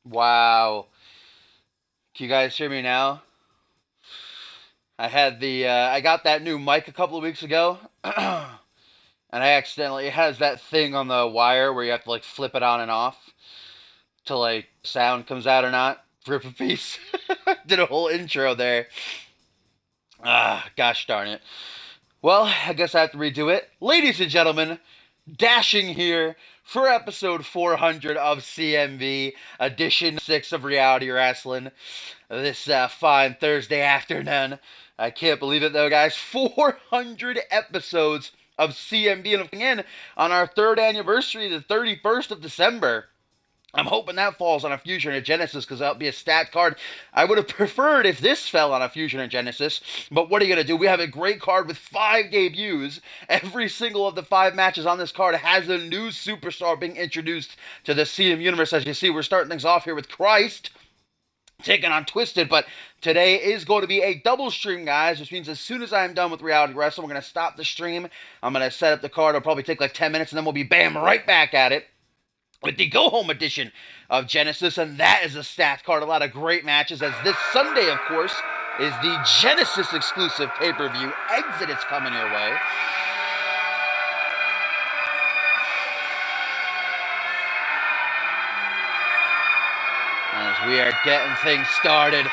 Wow. Can you guys hear me now? I got that new mic a couple of weeks ago, and it has that thing on the wire where you have to like flip it on and off to like sound comes out or not. Rip a piece. Did a whole intro there. Ah, gosh darn it. Well, I guess I have to redo it. Ladies and gentlemen, dashing here for episode 400 of CMV, edition 6 of Reality Wrasslin. This fine Thursday afternoon. I can't believe it though, guys. 400 episodes of CMV, and again on our third anniversary, the 31st of December. I'm hoping that falls on a Fusion or Genesis because that'll be a stat card. I would have preferred if this fell on a Fusion or Genesis, but what are you going to do? We have a great card with 5 debuts. Every single of the 5 matches on this card has a new superstar being introduced to the CM universe. As you see, we're starting things off here with Christ taking on Twisted, but today is going to be a double stream, guys, which means as soon as I'm done with Reality Wrestling, we're going to stop the stream. I'm going to set up the card. It'll probably take like 10 minutes, and then we'll be bam right back at it with the go-home edition of Genesis, and that is a stats card. A lot of great matches, as this Sunday, of course, is the Genesis exclusive pay-per-view. Exodus coming your way. As we are getting things started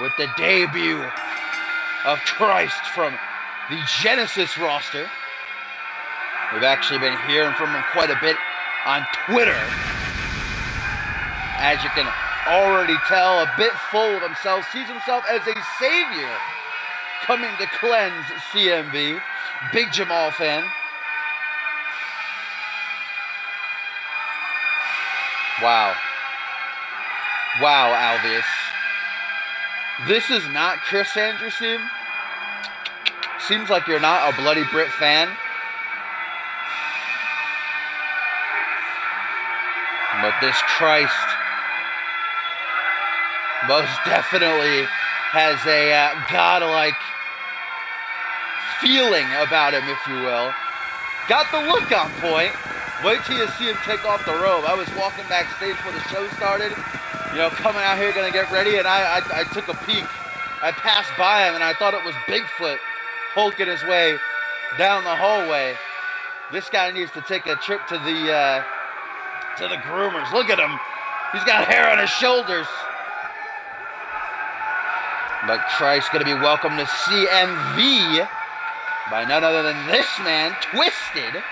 with the debut of Christ from the Genesis roster. We've actually been hearing from him quite a bit on Twitter. As you can already tell, a bit full of himself, sees himself as a savior coming to cleanse CMV. Big Jamal fan. Wow. Wow, Alvius. This is not Chris Anderson. Seems like you're not a Bloody Brit fan. But this Christ most definitely has a godlike feeling about him, if you will. Got the look on point. Wait till you see him take off the robe. I was walking backstage before the show started, coming out here gonna get ready, and I took a peek. I passed by him and I thought it was Bigfoot hulking his way down the hallway. This guy needs to take a trip to the groomers. Look at him. He's got hair on his shoulders. But Christ's going to be welcomed to CMV by none other than this man, Twisted.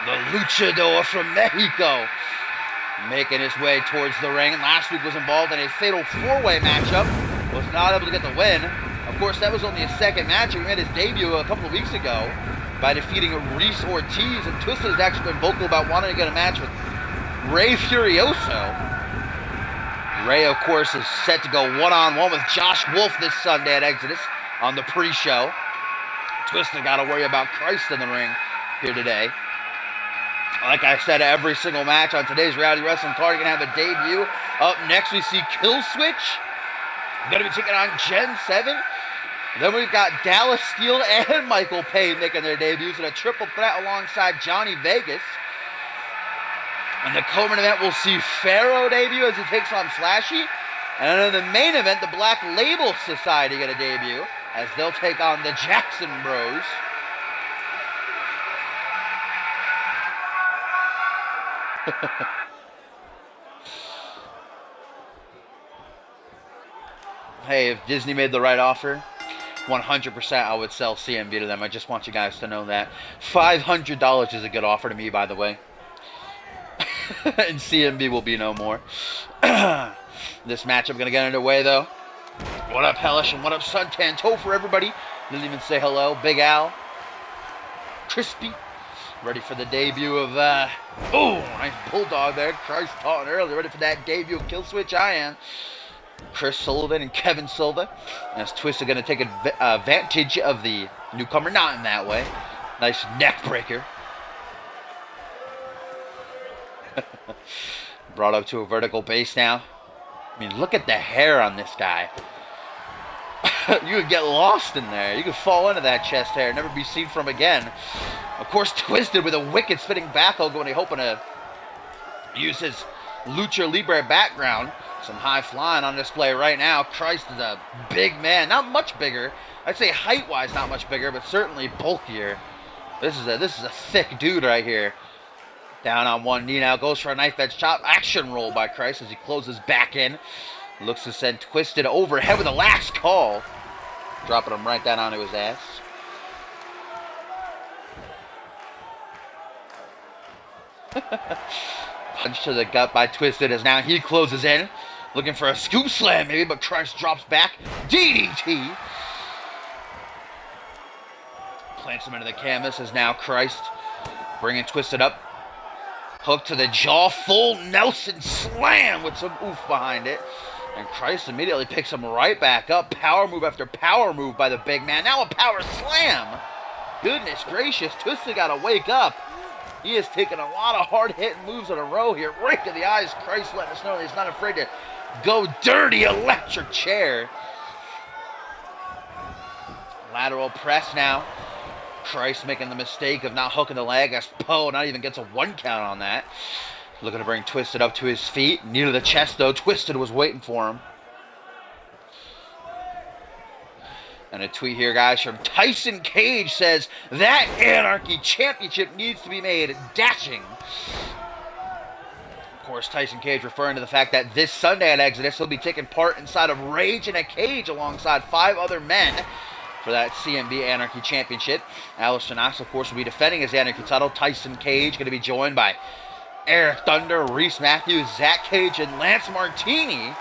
The luchador from Mexico, making his way towards the ring. Last week was involved in a fatal 4-way matchup. Was not able to get the win. Of course, that was only his second match. He made his debut a couple of weeks ago by defeating Reese Ortiz, and Twisted has actually been vocal about wanting to get a match with Ray Furioso. Ray, of course, is set to go one-on-one with Josh Wolf this Sunday at Exodus on the pre-show. Twisted got to worry about Christ in the ring here today. Like I said, every single match on today's Reality Wrestling card, you're going to have a debut. Up next, we see Killswitch. Going to be taking on Gen 7. Then we've got Dallas Steele and Michael Payne making their debuts in a triple threat alongside Johnny Vegas. In the co-main event, we'll see Pharaoh debut as he takes on Flashy. And in the main event, the Black Label Society get a debut as they'll take on the Jackson Bros. Hey, if Disney made the right offer, 100% I would sell CMV to them. I just want you guys to know that. $500 is a good offer to me, by the way. And CMV will be no more. This matchup going to get underway, though. What up, Hellish, and what up, Suntan Topher, everybody? Didn't even say hello. Big Al. Crispy. Ready for the debut of, nice bulldog there. Christ talking earlier. Ready for that debut of Killswitch? I am. Chris Sullivan and Kevin Silva. As Twisted going to take advantage of the newcomer. Not in that way. Nice neck breaker. Brought up to a vertical base now. I mean, look at the hair on this guy. You could get lost in there. You could fall into that chest hair and never be seen from again. Of course, Twisted with a wicked spinning back elbow, and hoping to use his Lucha Libre background. Some high flying on display right now. Christ is a big man. Not much bigger. I'd say height-wise not much bigger, but certainly bulkier. This is a thick dude right here. Down on one knee now. Goes for a knife edge chop. Action roll by Christ as he closes back in. Looks to send Twisted overhead with a last call. Dropping him right down onto his ass. Punch to the gut by Twisted as now he closes in. Looking for a scoop slam maybe, but Christ drops back. DDT. Plants him into the canvas as now Christ bringing Twisted up. Hook to the jaw. Full Nelson slam with some oof behind it. And Christ immediately picks him right back up. Power move after power move by the big man. Now a power slam. Goodness gracious. Twisted got to wake up. He has taken a lot of hard-hitting moves in a row here. Right to the eyes. Christ letting us know that he's not afraid to go dirty. Electric chair. Lateral press now. Christ making the mistake of not hooking the leg as Poe not even gets a 1 count on that. Looking to bring Twisted up to his feet. Knee to the chest, though. Twisted was waiting for him. And a tweet here, guys, from Tyson Cage says, that Anarchy Championship needs to be made dashing. Of course, Tyson Cage referring to the fact that this Sunday at Exodus, he'll be taking part inside of Rage in a Cage alongside 5 other men for that CMV Anarchy Championship. Alistair Knox, of course, will be defending his Anarchy title. Tyson Cage going to be joined by Eric Thunder, Reese Matthews, Zach Cage, and Lance Martini.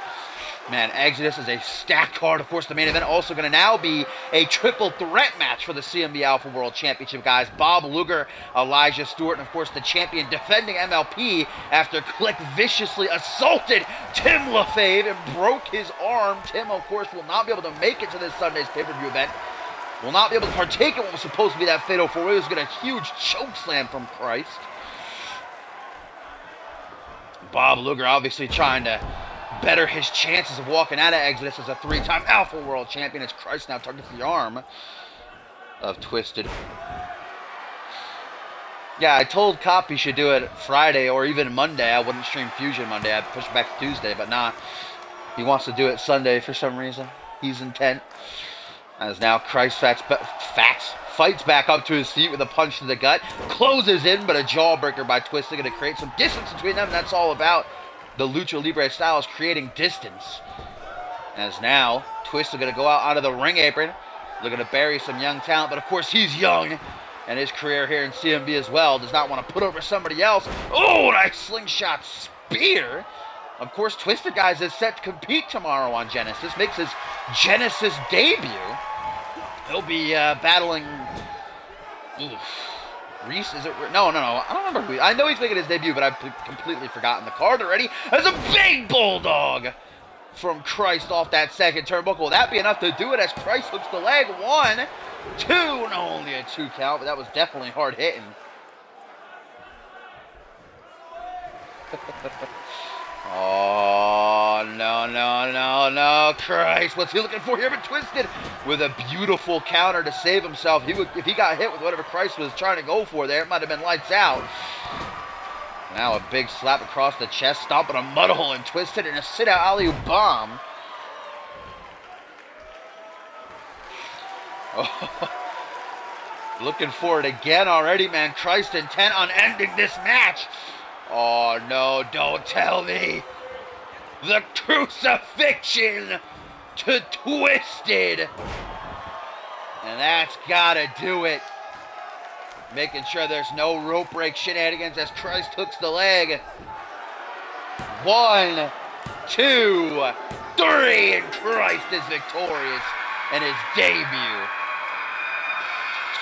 Man, Exodus is a stacked card. Of course, the main event also going to now be a triple threat match for the CMB Alpha World Championship, guys. Bob Luger, Elijah Stewart, and of course the champion defending MLP after Click viciously assaulted Tim LaFave and broke his arm. Tim, of course, will not be able to make it to this Sunday's pay-per-view event. Will not be able to partake in what was supposed to be that fatal four-way. He was getting a huge choke slam from Christ. Bob Luger obviously trying to better his chances of walking out of Exodus as a 3-time Alpha World Champion as Christ now targets the arm of Twisted. Yeah, I told Cop he should do it Friday or even Monday. I wouldn't stream Fusion Monday. I'd push it back to Tuesday, but nah. He wants to do it Sunday for some reason. He's intent. As now Christ fights back up to his feet with a punch to the gut. Closes in, but a jawbreaker by Twisted going to create some distance between them. That's all about the Lucha Libre style, is creating distance. As now, Twisted going to go out onto the ring apron. Looking to bury some young talent, but of course he's young. And his career here in CMV as well does not want to put over somebody else. Oh, nice slingshot spear. Of course, Twisted, guys, is set to compete tomorrow on Genesis. Makes his Genesis debut. He'll be battling... Reese, is it? No. I don't remember who. I know he's making his debut, but I've completely forgotten the card already. There's a big bulldog from Christ off that second turnbuckle. Will that be enough to do it as Christ hooks the leg? 1, 2, and only a 2 count, but that was definitely hard hitting. Oh, no. Christ, what's he looking for here? But Twisted with a beautiful counter to save himself. If he got hit with whatever Christ was trying to go for there, it might have been lights out. Now a big slap across the chest, stomping a mud hole and Twisted, and a sit-out alley-oop bomb. Oh, looking for it again already, man. Christ intent on ending this match. Oh, no, don't tell me. The crucifixion to Twisted. And that's got to do it. Making sure there's no rope break shenanigans as Christ hooks the leg. 1, 2, 3, and Christ is victorious in his debut.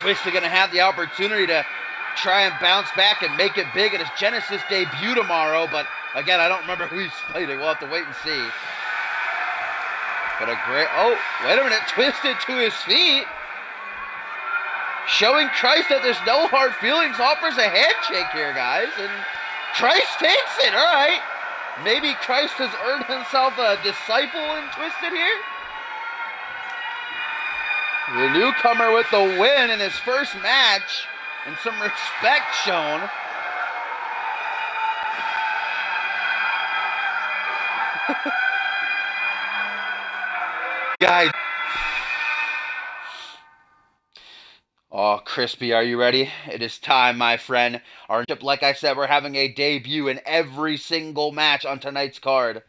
Twisted going to have the opportunity to try and bounce back and make it big at his Genesis debut tomorrow, but again, I don't remember who he's fighting. We'll have to wait and see. But a great... Oh, wait a minute. Twisted to his feet. Showing Christ that there's no hard feelings. Offers a handshake here, guys. And Christ takes it. All right. Maybe Christ has earned himself a disciple in Twisted here. The newcomer with the win in his first match. And some respect shown. guys. Oh, Crispy, are you ready? It is time, my friend. Like I said, we're having a debut in every single match on tonight's card.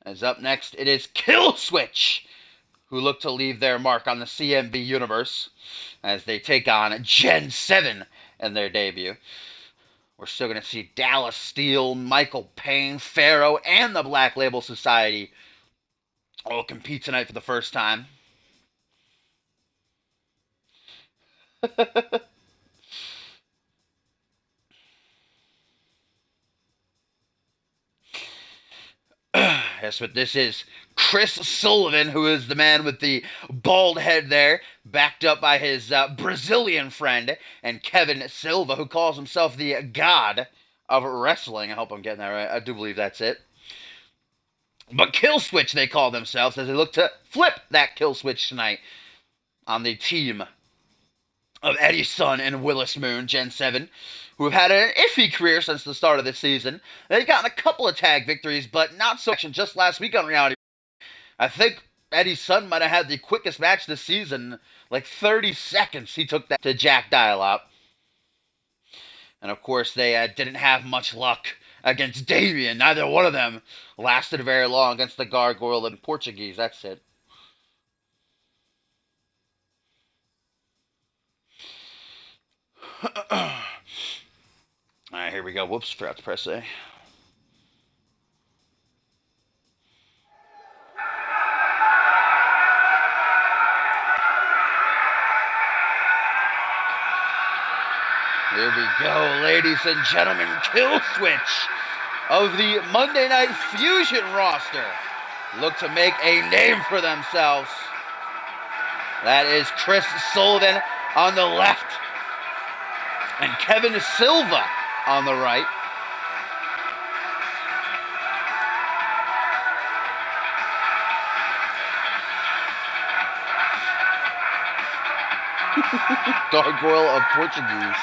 As up next, it is Killswitch, who look to leave their mark on the CMV universe as they take on Gen 7 in their debut. We're still going to see Dallas Steele, Michael Payne, Pharaoh, and the Black Label Society all compete tonight for the first time. Yes, but this is Chris Sullivan, who is the man with the bald head there, backed up by his Brazilian friend, and Kevin Silva, who calls himself the God of Wrestling. I hope I'm getting that right. I do believe that's it. But Killswitch, they call themselves, as they look to flip that Killswitch tonight on the team of Eddie Sun and Willis Moon, Gen 7, who have had an iffy career since the start of the season. They've gotten a couple of tag victories, but not so much. Just last week on Reality, I think Eddie Sun might have had the quickest match this season, like 30 seconds. He took that to Jack Dialop. And of course, they didn't have much luck against Damien. Neither one of them lasted very long against the Gargoyle and Portuguese. That's it. Alright, here we go. Whoops, forgot to press A. Here we go, ladies and gentlemen. Killswitch of the Monday Night Fusion roster look to make a name for themselves. That is Chris Sullivan on the left and Kevin Silva on the right. Gargoyle of Portuguese.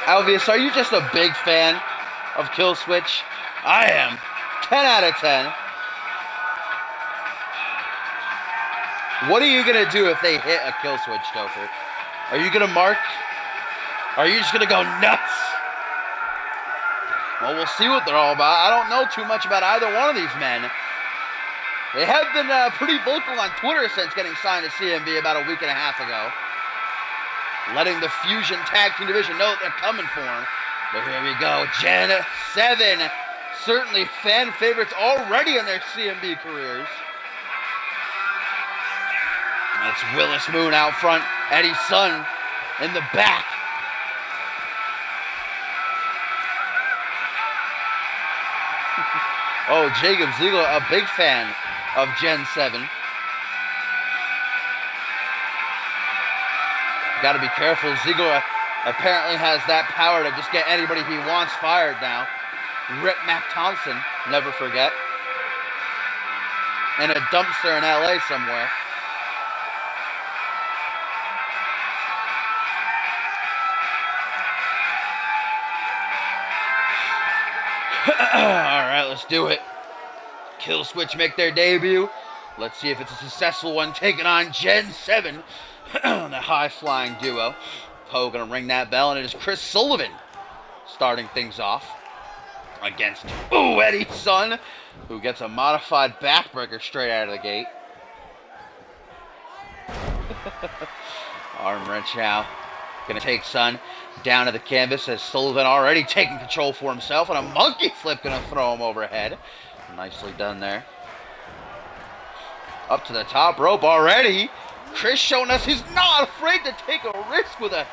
Alvius, are you just a big fan of Killswitch? I am. 10 out of 10. What are you going to do if they hit a Killswitch, Stoker? Are you going to mark? Are you just going to go nuts? Well, we'll see what they're all about. I don't know too much about either one of these men. They have been pretty vocal on Twitter since getting signed to CMV about a week and a half ago, letting the Fusion Tag Team Division know that they're coming for them. But here we go. Gen 7. Certainly fan favorites already in their CMV careers. That's Willis Moon out front. Eddie Sun in the back. Oh, Jacob Ziegler, a big fan of Gen 7. Got to be careful. Ziegler apparently has that power to just get anybody he wants fired now. Rip Mac Thompson, never forget. In a dumpster in LA somewhere. Alright, let's do it. Killswitch make their debut. Let's see if it's a successful one, taking on Gen 7. The high-flying duo. Poe gonna ring that bell, and it is Chris Sullivan starting things off against Eddie Sun, who gets a modified backbreaker straight out of the gate. Arm wrench now. Gonna take Sun down to the canvas as Sullivan already taking control for himself, and a monkey flip gonna throw him overhead. Nicely done there. Up to the top rope already. Chris showing us he's not afraid to take a risk with a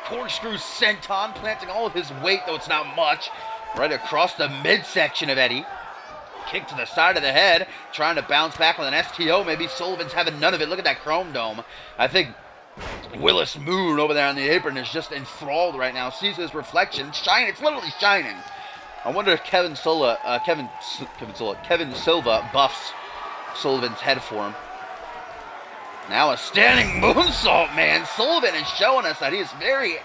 corkscrew senton, planting all of his weight, though it's not much, right across the midsection of Eddie. Kick to the side of the head, trying to bounce back with an STO. Maybe Sullivan's having none of it. Look at that chrome dome. I think Willis Moon over there on the apron is just enthralled right now. Sees his reflection shine. It's literally shining. I wonder if Kevin Silva buffs Sullivan's head for him. Now a standing moonsault, man. Sullivan is showing us that he is very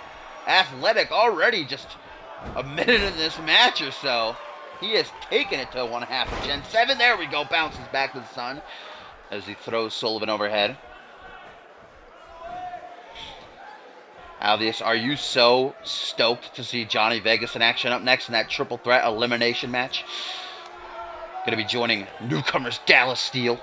athletic already, just a minute in this match or so. He has taken it to 1/2 of Gen 7. There we go. Bounces back to the sun as he throws Sullivan overhead. Alvius, are you so stoked to see Johnny Vegas in action up next in that triple threat elimination match? Going to be joining newcomers Gallus Steel.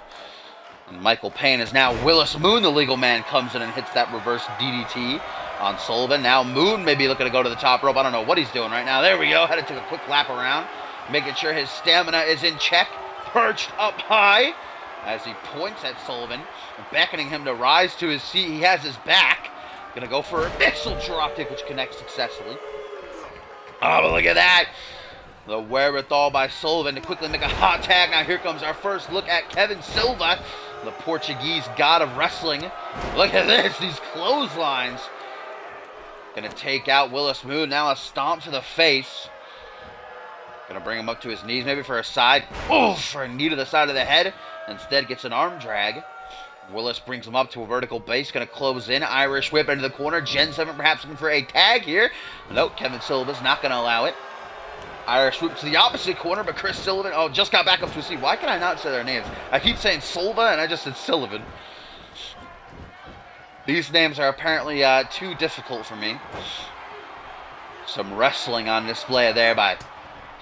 And Michael Payne is now Willis Moon. The legal man comes in and hits that reverse DDT on Sullivan. Now Moon may be looking to go to the top rope. I don't know what he's doing right now. There we go. Had to take a quick lap around, making sure his stamina is in check. Perched up high as he points at Sullivan, beckoning him to rise to his feet. He has his back. Gonna go for a missile dropkick, which connects successfully. Oh, but look at that. The wherewithal by Sullivan to quickly make a hot tag. Now here comes our first look at Kevin Silva, the Portuguese god of wrestling. Look at this, these clotheslines. Gonna take out Willis Moon. Now a stomp to the face. Gonna bring him up to his knees, maybe for a side. Oh, for a knee to the side of the head. Instead gets an arm drag. Willis brings him up to a vertical base. Gonna close in. Irish whip into the corner. Gen 7 perhaps looking for a tag here. Nope, Kevin Silva's not gonna allow it. Irish whip to the opposite corner, but Chris Sullivan, oh, just got back up to his feet. Why can I not say their names? I keep saying Silva, and I just said Sullivan. These names are apparently too difficult for me. Some wrestling on display there by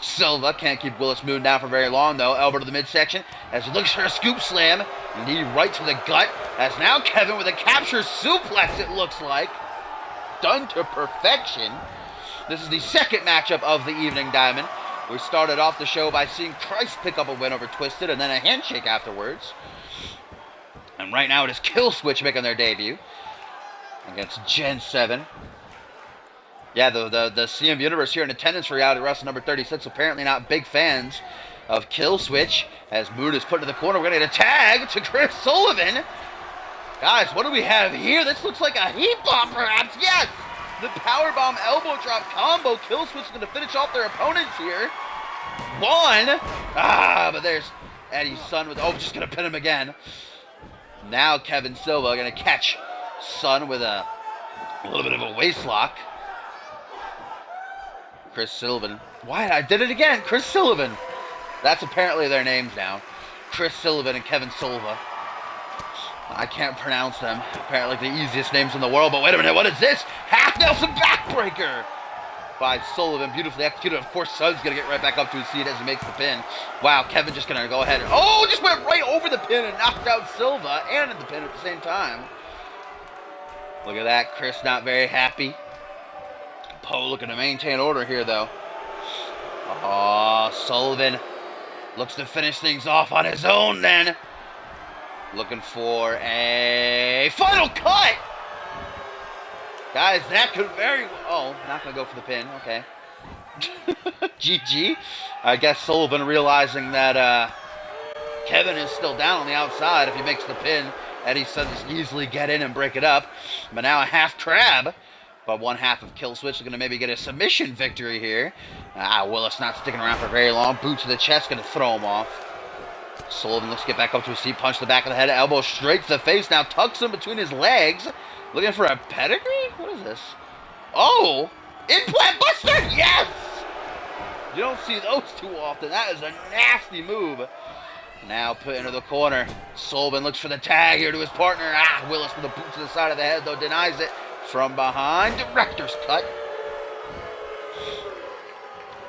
Silva. Can't keep Willis Moon down for very long, though. Elbow to the midsection as he looks for a scoop slam. Knee right to the gut. As now Kevin with a capture suplex, it looks like. Done to perfection. This is the second matchup of the evening, Diamond. We started off the show by seeing Christ pick up a win over Twisted and then a handshake afterwards. And right now it is Killswitch making their debut against Gen 7. Yeah, the CMV Universe here in attendance for Reality Wrestling number 36. Apparently not big fans of Killswitch. As Moon is put into the corner, we're going to get a tag to Chris Sullivan. Guys, what do we have here? This looks like a heat bomb, perhaps. Yes! The powerbomb elbow drop combo. Killswitch is going to finish off their opponents here. One. But there's Eddie's son with, just going to pin him again. Now Kevin Silva going to catch Son with a little bit of a waist lock. Chris Sullivan. Why? I did it again. Chris Sullivan. That's apparently their names now. Chris Sullivan and Kevin Silva. I can't pronounce them. Apparently the easiest names in the world. But wait a minute. What is this? Half Nelson backbreaker by Sullivan. Beautifully executed. Of course, Son's going to get right back up to his feet as he makes the pin. Wow, Kevin just going to go ahead and... just went right over the pin and knocked out Silva and in the pin at the same time. Look at that. Chris not very happy. Poe looking to maintain order here, though. Sullivan looks to finish things off on his own then. Looking for a final cut. Guys, that could very well... Oh, not going to go for the pin. Okay. GG. I guess Sullivan realizing that Kevin is still down on the outside. If he makes the pin, Eddie says easily get in and break it up. But now a half crab. But 1/2 of Killswitch is going to maybe get a submission victory here. Willis not sticking around for very long. Boot to the chest, going to throw him off. Sullivan looks to get back up to his feet. Punch to the back of the head. Elbow straight to the face. Now tucks him between his legs. Looking for a pedigree? What is this? Oh! Implant Buster! Yes! You don't see those too often. That is a nasty move. Now put into the corner. Sullivan looks for the tag here to his partner. Willis with a boot to the side of the head, though, denies it. From behind, director's cut.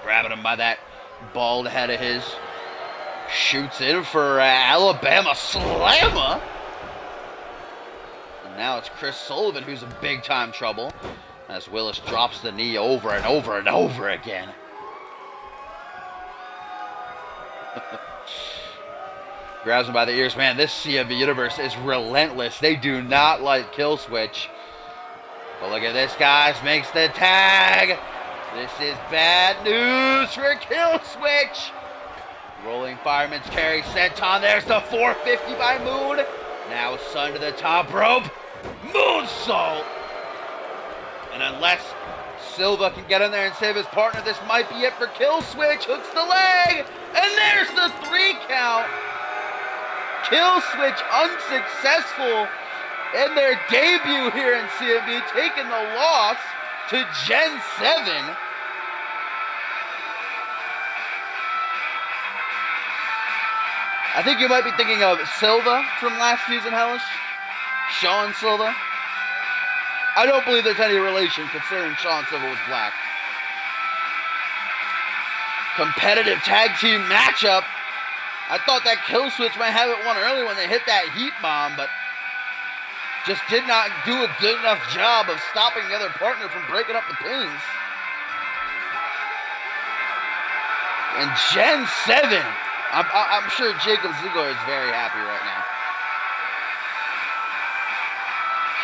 Grabbing him by that bald head of his. Shoots in for Alabama Slammer. And now it's Chris Sullivan who's in big time trouble. As Willis drops the knee over and over and over again. Grabs him by the ears. Man, this CMV Universe is relentless. They do not like Killswitch. But look at this, guys. Makes the tag. This is bad news for Killswitch. Rolling fireman's carry senton. There's the 450 by Moon. Now Son to the top rope. Moonsault. And unless Silva can get in there and save his partner, this might be it for Killswitch. Hooks the leg. And there's the 3 count. Killswitch unsuccessful in their debut here in CMV, taking the loss to Gen 7. I think you might be thinking of Silva from last season, Hellish. Sean Silva. I don't believe there's any relation considering Sean Silva was black. Competitive tag team matchup. I thought that Kill Switch might have it won early when they hit that heat bomb, but just did not do a good enough job of stopping the other partner from breaking up the pins. And Gen 7. I'm sure Jacob Ziegler is very happy right now.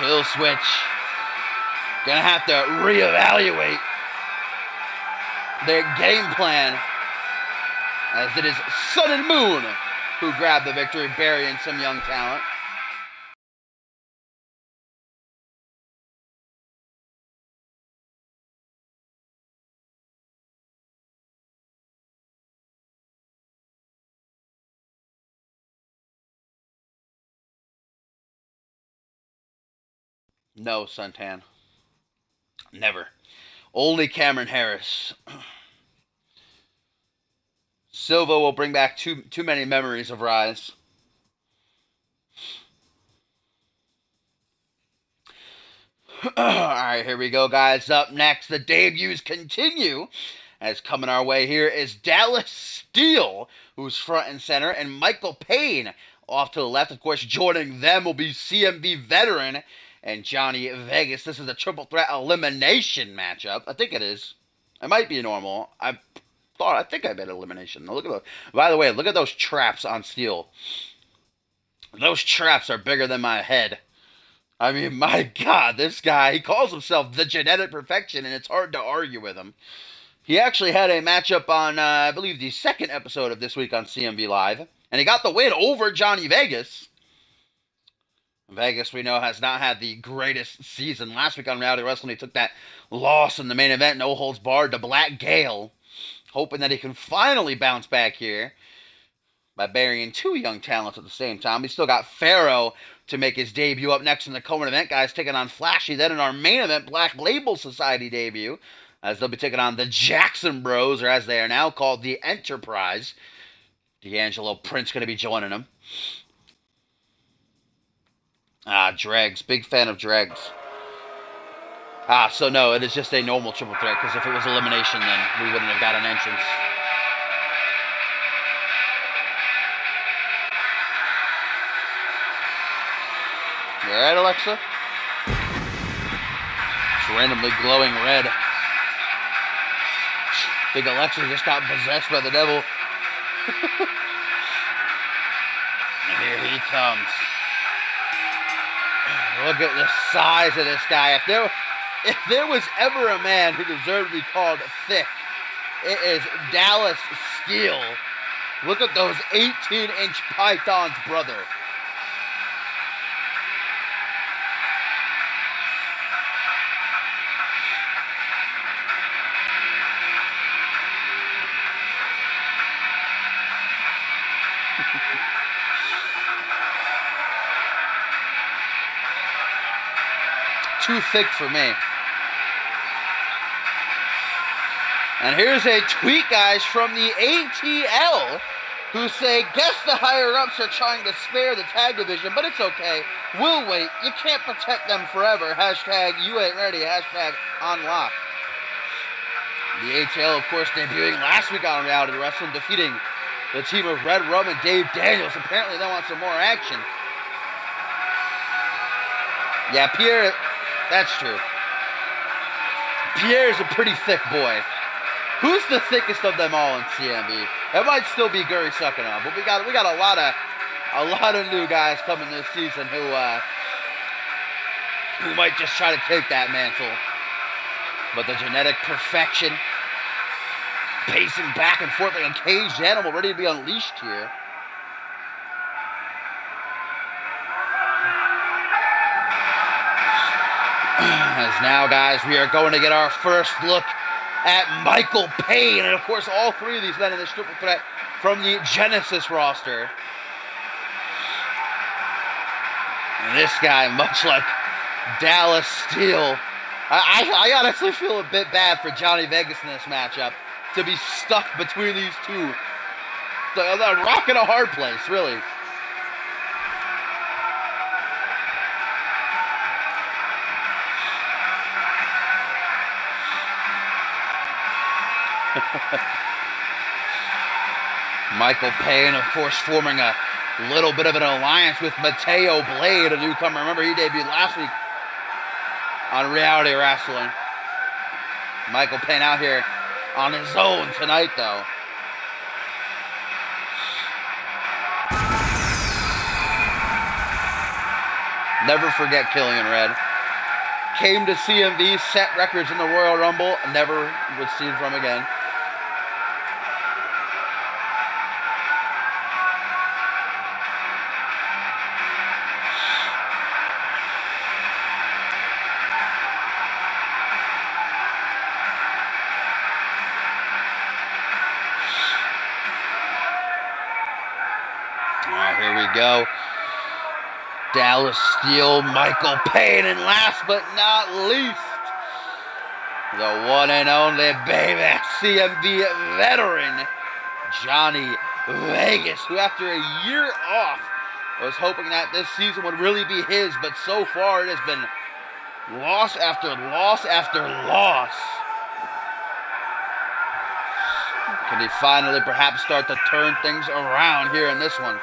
Kill Switch. Gonna have to reevaluate their game plan, as it is Sun and Moon who grabbed the victory, burying some young talent. No, Suntan. Never. Only Cameron Harris. Silva will bring back too many memories of Rise. Alright, here we go, guys. Up next, the debuts continue. As coming our way here is Dallas Steele, who's front and center, and Michael Payne off to the left. Of course, joining them will be CMV veteran and Johnny Vegas. This is a triple threat elimination matchup. I think it is. It might be normal. I think I bet elimination. Look at those. By the way, look at those traps on Steel. Those traps are bigger than my head. I mean, my God, this guy, he calls himself the Genetic Perfection, and it's hard to argue with him. He actually had a matchup on, I believe, the second episode of this week on CMV Live, and he got the win over Johnny Vegas. Vegas, we know, has not had the greatest season. Last week on Reality Wrestling, he took that loss in the main event, no holds barred, to Black Gale. Hoping that he can finally bounce back here by burying two young talents at the same time. We still got Pharaoh to make his debut up next in the co-main event, guys, taking on Flashy. Then in our main event, Black Label Society debut, as they'll be taking on the Jackson Bros, or as they are now called, the Enterprise. D'Angelo Prince going to be joining them. Dregs. Big fan of Dregs. So no, it is just a normal triple threat, because if it was elimination, then we wouldn't have got an entrance. You alright, Alexa? It's randomly glowing red. Big Alexa just got possessed by the devil. Here he comes. Look at the size of this guy. If there was ever a man who deserved to be called thick, it is Dallas Steele. Look at those 18-inch pythons, brother. Too thick for me. And here's a tweet, guys, from the ATL, who say, guess the higher-ups are trying to spare the tag division, but it's okay. We'll wait. You can't protect them forever. Hashtag you ain't ready. Hashtag on lock. The ATL, of course, debuting last week on Reality Wrestling, defeating the team of Red Rum and Dave Daniels. Apparently they want some more action. Yeah, Pierre, that's true. Pierre's a pretty thick boy. Who's the thickest of them all in CMV? It might still be Guri Suckanov, but we got a lot of new guys coming this season who might just try to take that mantle. But the Genetic Perfection, pacing back and forth like a caged animal, ready to be unleashed here. As now, guys, we are going to get our first look at Michael Payne, and of course all three of these men in this triple threat from the Genesis roster. And this guy, much like Dallas Steel, I honestly feel a bit bad for Johnny Vegas in this matchup to be stuck between these two. A rock and a hard place, really. Michael Payne, of course, forming a little bit of an alliance with Mateo Blade, a newcomer. Remember, he debuted last week on Reality Wrestling. Michael Payne out here on his own tonight, though. Never forget Killian Red. Came to CMV, set records in the Royal Rumble, never was seen from again. Here we go. Dallas Steel, Michael Payne, and last but not least, the one and only baby CMV veteran, Johnny Vegas, who after a year off was hoping that this season would really be his, but so far it has been loss after loss after loss. Can he finally perhaps start to turn things around here in this one?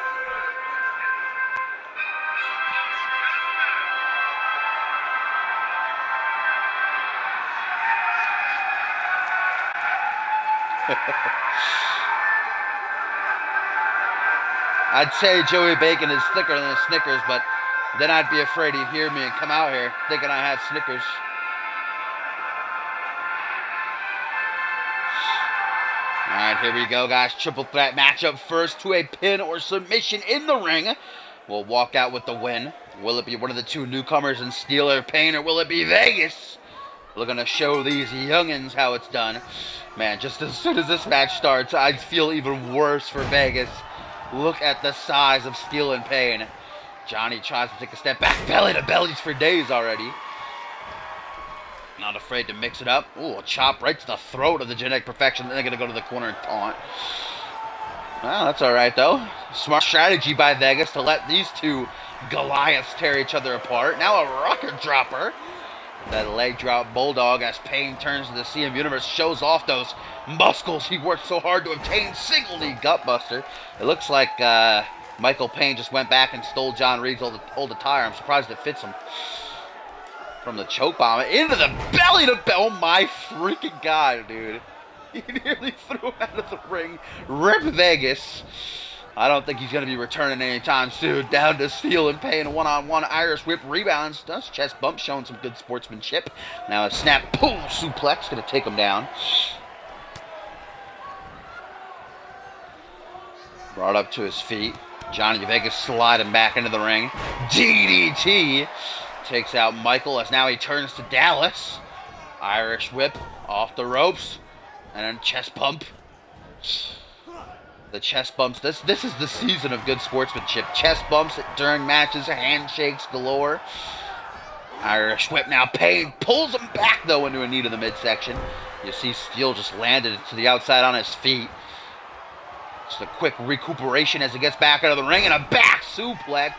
I'd say Joey Bacon is thicker than a Snickers, but then I'd be afraid he'd hear me and come out here thinking I have Snickers. Alright, here we go, guys. Triple threat matchup first to a pin or submission in the ring. We'll walk out with the win. Will it be one of the two newcomers in Steel or Payne, or will it be Vegas? We're going to show these youngins how it's done. Man, just as soon as this match starts, I feel even worse for Vegas. Look at the size of Steel and Payne. Johnny tries to take a step back. Belly to bellies for days already. Not afraid to mix it up. Ooh, a chop right to the throat of the Genetic Perfection. Then they're going to go to the corner and taunt. Well, that's alright, though. Smart strategy by Vegas to let these two Goliaths tear each other apart. Now a rocket dropper. That leg drop bulldog as Payne turns to the CM Universe, shows off those muscles he worked so hard to obtain. Single knee gutbuster. It looks like Michael Payne just went back and stole John Reed's old attire. I'm surprised it fits him. From the choke bomb into the belly to belly. Oh my freaking god, dude. He nearly threw him out of the ring. Rip Vegas. I don't think he's going to be returning anytime soon. Down to Steel and Payne. One-on-one Irish whip rebounds. Does chest bump, showing some good sportsmanship. Now a snap, boom, suplex. Going to take him down. Brought up to his feet. Johnny Vegas sliding back into the ring. DDT. Takes out Michael as now he turns to Dallas. Irish whip off the ropes. And then chest bump. The chest bumps. This is the season of good sportsmanship. Chest bumps during matches, handshakes galore. Irish whip now. Payne pulls him back though into a knee to the midsection. You see Steel just landed to the outside on his feet. Just a quick recuperation as he gets back out of the ring and a back suplex.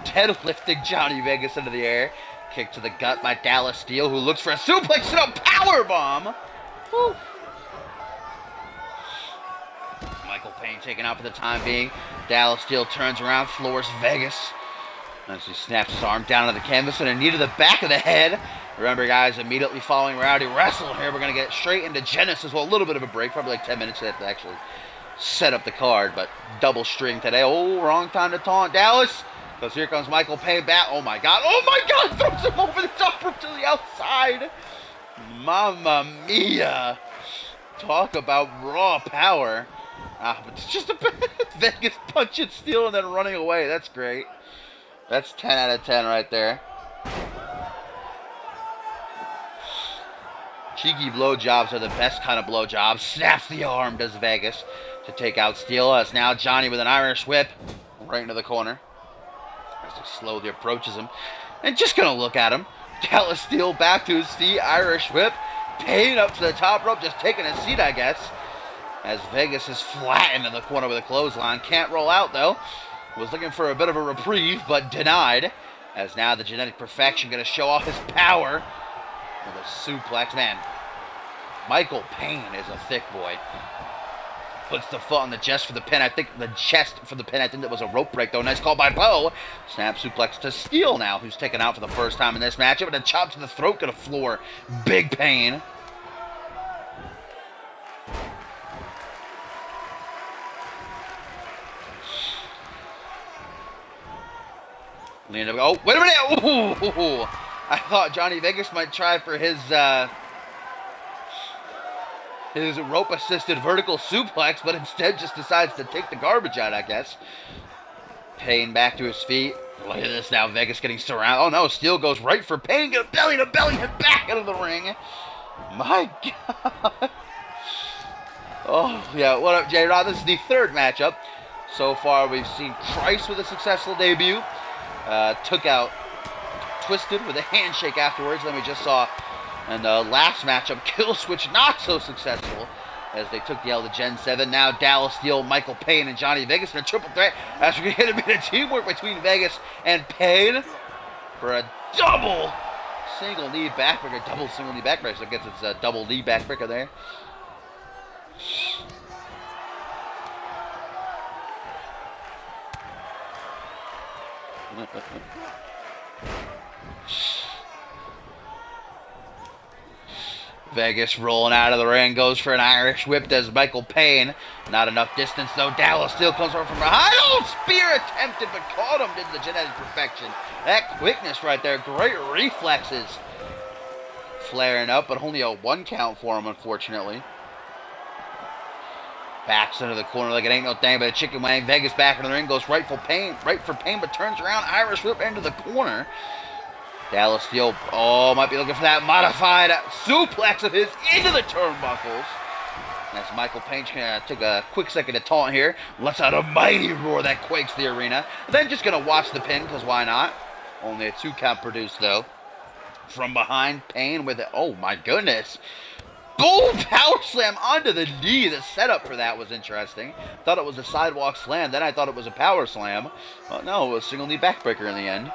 Deadlifting Johnny Vegas into the air. Kick to the gut by Dallas Steel, who looks for a suplex and a powerbomb. Woo. Michael Payne taken out for the time being. Dallas Steel turns around, floors Vegas. As he snaps his arm down to the canvas and a knee to the back of the head. Remember, guys, immediately following Reality Wrestling here, we're going to get straight into Genesis. Well, a little bit of a break, probably like 10 minutes to actually set up the card, but double string today. Oh, wrong time to taunt Dallas. Because here comes Michael Payne back. Oh my god. Oh my god. Throws him over the top rope to the outside. Mamma mia. Talk about raw power. But it's just a Vegas punching Steel and then running away. That's great. That's 10 out of 10 right there. Cheeky blowjobs are the best kind of blowjobs. Snaps the arm, does Vegas, to take out Steel. As now Johnny with an Irish whip right into the corner. as he slowly approaches him and just gonna look at him. Dallas Steel back to his feet, Irish whip. Payne up to the top rope, just taking a seat, I guess. As Vegas is flattened in the corner with a clothesline. Can't roll out, though. Was looking for a bit of a reprieve, but denied. As now the Genetic Perfection going to show off his power with a suplex. Man, Michael Payne is a thick boy. Puts the foot on the chest for the pin. I think the chest for the pin. I think that was a rope break, though. Nice call by Bo. Snap suplex to Steel now, who's taken out for the first time in this matchup. And a chop to the throat to the floor. Big Pain. Oh, wait a minute! Ooh. I thought Johnny Vegas might try for his rope-assisted vertical suplex, but instead just decides to take the garbage out, I guess. Payne back to his feet. Look at this now, Vegas getting surrounded. Oh no, Steel goes right for Payne, get a belly to belly and back out of the ring. My God. Oh, yeah, what up, J-Rod? This is the third matchup. So far, we've seen Christ with a successful debut. Took out Twisted with a handshake afterwards. Then we just saw in the last matchup, Kill Switch not so successful as they took the L to Gen 7. Now Dallas Steel, Michael Payne, and Johnny Vegas in a triple threat as we're going to be a teamwork between Vegas and Payne for a double single knee backbreaker. Double single knee backbreaker. So I guess it's a double knee backbreaker there. Vegas rolling out of the ring, goes for an Irish whip, does Michael Payne. Not enough distance, though. Dallas Steel comes over from behind. Oh, spear attempted, but caught him, did the Genetic Perfection. That quickness right there, great reflexes. Flaring up, but only a 1 count for him, unfortunately. Backs into the corner like it ain't no thing but a chicken wing. Vegas back in the ring, goes right for Payne, but turns around, Irish whip into the corner. Dallas Steel, might be looking for that modified suplex of his into the turnbuckles. As Michael Payne took a quick second to taunt here. Lets out a mighty roar that quakes the arena. Then just going to watch the pin, because why not? Only a 2 count produced, though. From behind, Payne with it. Oh, my goodness. Boom! Power slam onto the knee. The setup for that was interesting. Thought it was a sidewalk slam. Then I thought it was a power slam. Well, no, it was a single knee backbreaker in the end.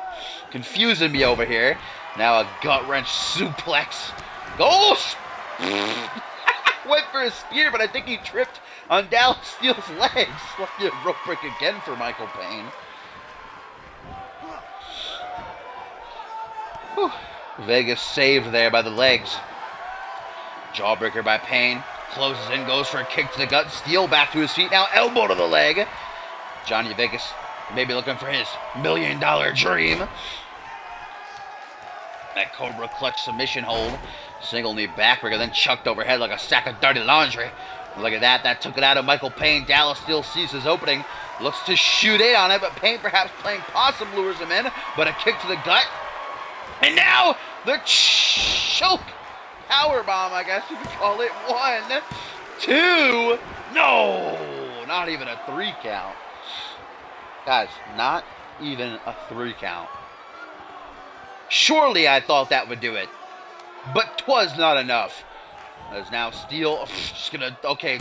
Confusing me over here. Now a gut wrench suplex. Goes! Went for a spear, but I think he tripped on Dallas Steel's legs. Lucky a rope break again for Michael Payne. Whew. Vegas saved there by the legs. Jawbreaker by Payne. Closes in, goes for a kick to the gut. Steel back to his feet now. Elbow to the leg. Johnny Vegas maybe looking for his $1 million dream. That Cobra clutch submission hold. Single knee backbreaker, then chucked overhead like a sack of dirty laundry. Look at that. That took it out of Michael Payne. Dallas Steel sees his opening. Looks to shoot in on it, but Payne perhaps playing possum lures him in. But a kick to the gut. And now the choke. Powerbomb, I guess you could call it. 1, 2. No, not even a 3 count. Guys, not even a 3 count. Surely I thought that would do it. But 'twas not enough. As now Steel just gonna,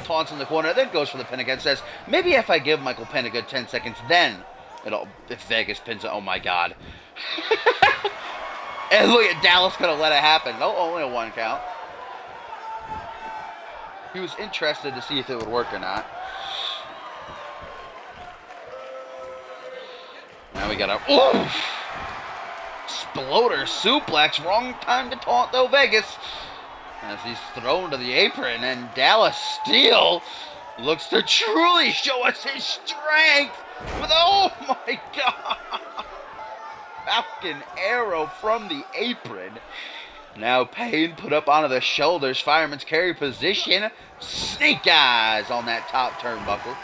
taunts in the corner, then goes for the pin again. Says, maybe if I give Michael Payne a good 10 seconds, then if Vegas pins it, oh my God. And look at Dallas gonna let it happen. No, only a 1 count. He was interested to see if it would work or not. Now we got a exploder suplex. Wrong time to taunt though, Vegas. As he's thrown to the apron, and Dallas Steel looks to truly show us his strength. With oh my God. Falcon arrow from the apron. Now Payne put up onto the shoulders. Fireman's carry position. Snake eyes on that top turnbuckle.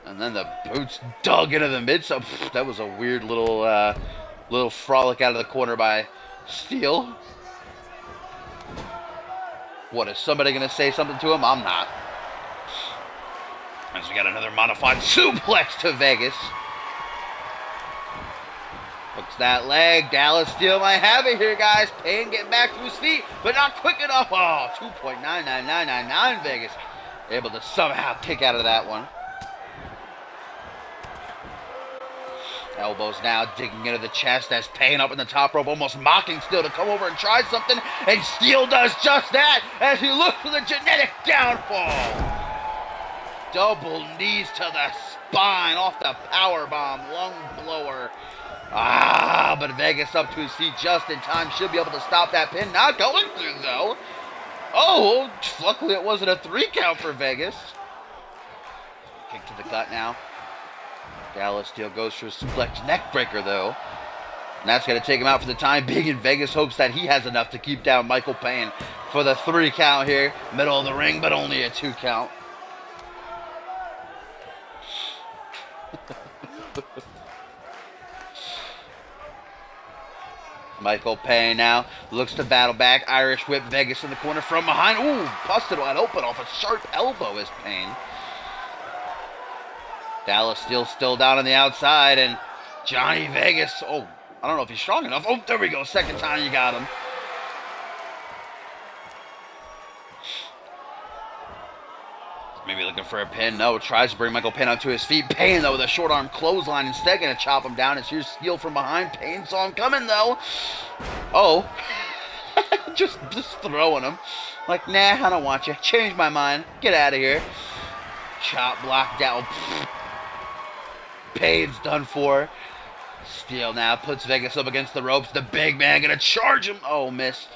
And then the boots dug into the mid. So that was a weird little frolic out of the corner by Steel. What, is somebody going to say something to him? I'm not. As we got another modified suplex to Vegas. Hooks that leg. Dallas still might have it here, guys. Payne getting back to his feet, but not quick enough. Oh, 2.99999 Vegas. Able to somehow kick out of that one. Elbows now digging into the chest as Payne up in the top rope, almost mocking Steel to come over and try something. And Steel does just that as he looks for the genetic downfall. Double knees to the spine off the powerbomb, lung blower. But Vegas up to his feet just in time. Should be able to stop that pin. Not going through, though. Oh, luckily it wasn't a 3 count for Vegas. Kick to the gut now. Dallas Steel goes for a suplex neck breaker, though. And that's going to take him out for the time being. And Vegas hopes that he has enough to keep down Michael Payne for the 3 count here. Middle of the ring, but only a 2 count. Michael Payne now looks to battle back. Irish whip Vegas in the corner from behind. Ooh, busted wide open off a sharp elbow is Payne. Dallas still down on the outside, and Johnny Vegas. Oh, I don't know if he's strong enough. Oh, there we go. Second time you got him. Maybe looking for a pin. No, tries to bring Michael Payne onto his feet. Payne, though, with a short arm clothesline. Instead, going to chop him down. It's here's Steel from behind. Payne saw him coming, though. Oh. just throwing him. Like, nah, I don't want you. Change my mind. Get out of here. Chop block down. Payne's done for. Steel now puts Vegas up against the ropes. The big man going to charge him. Oh, missed.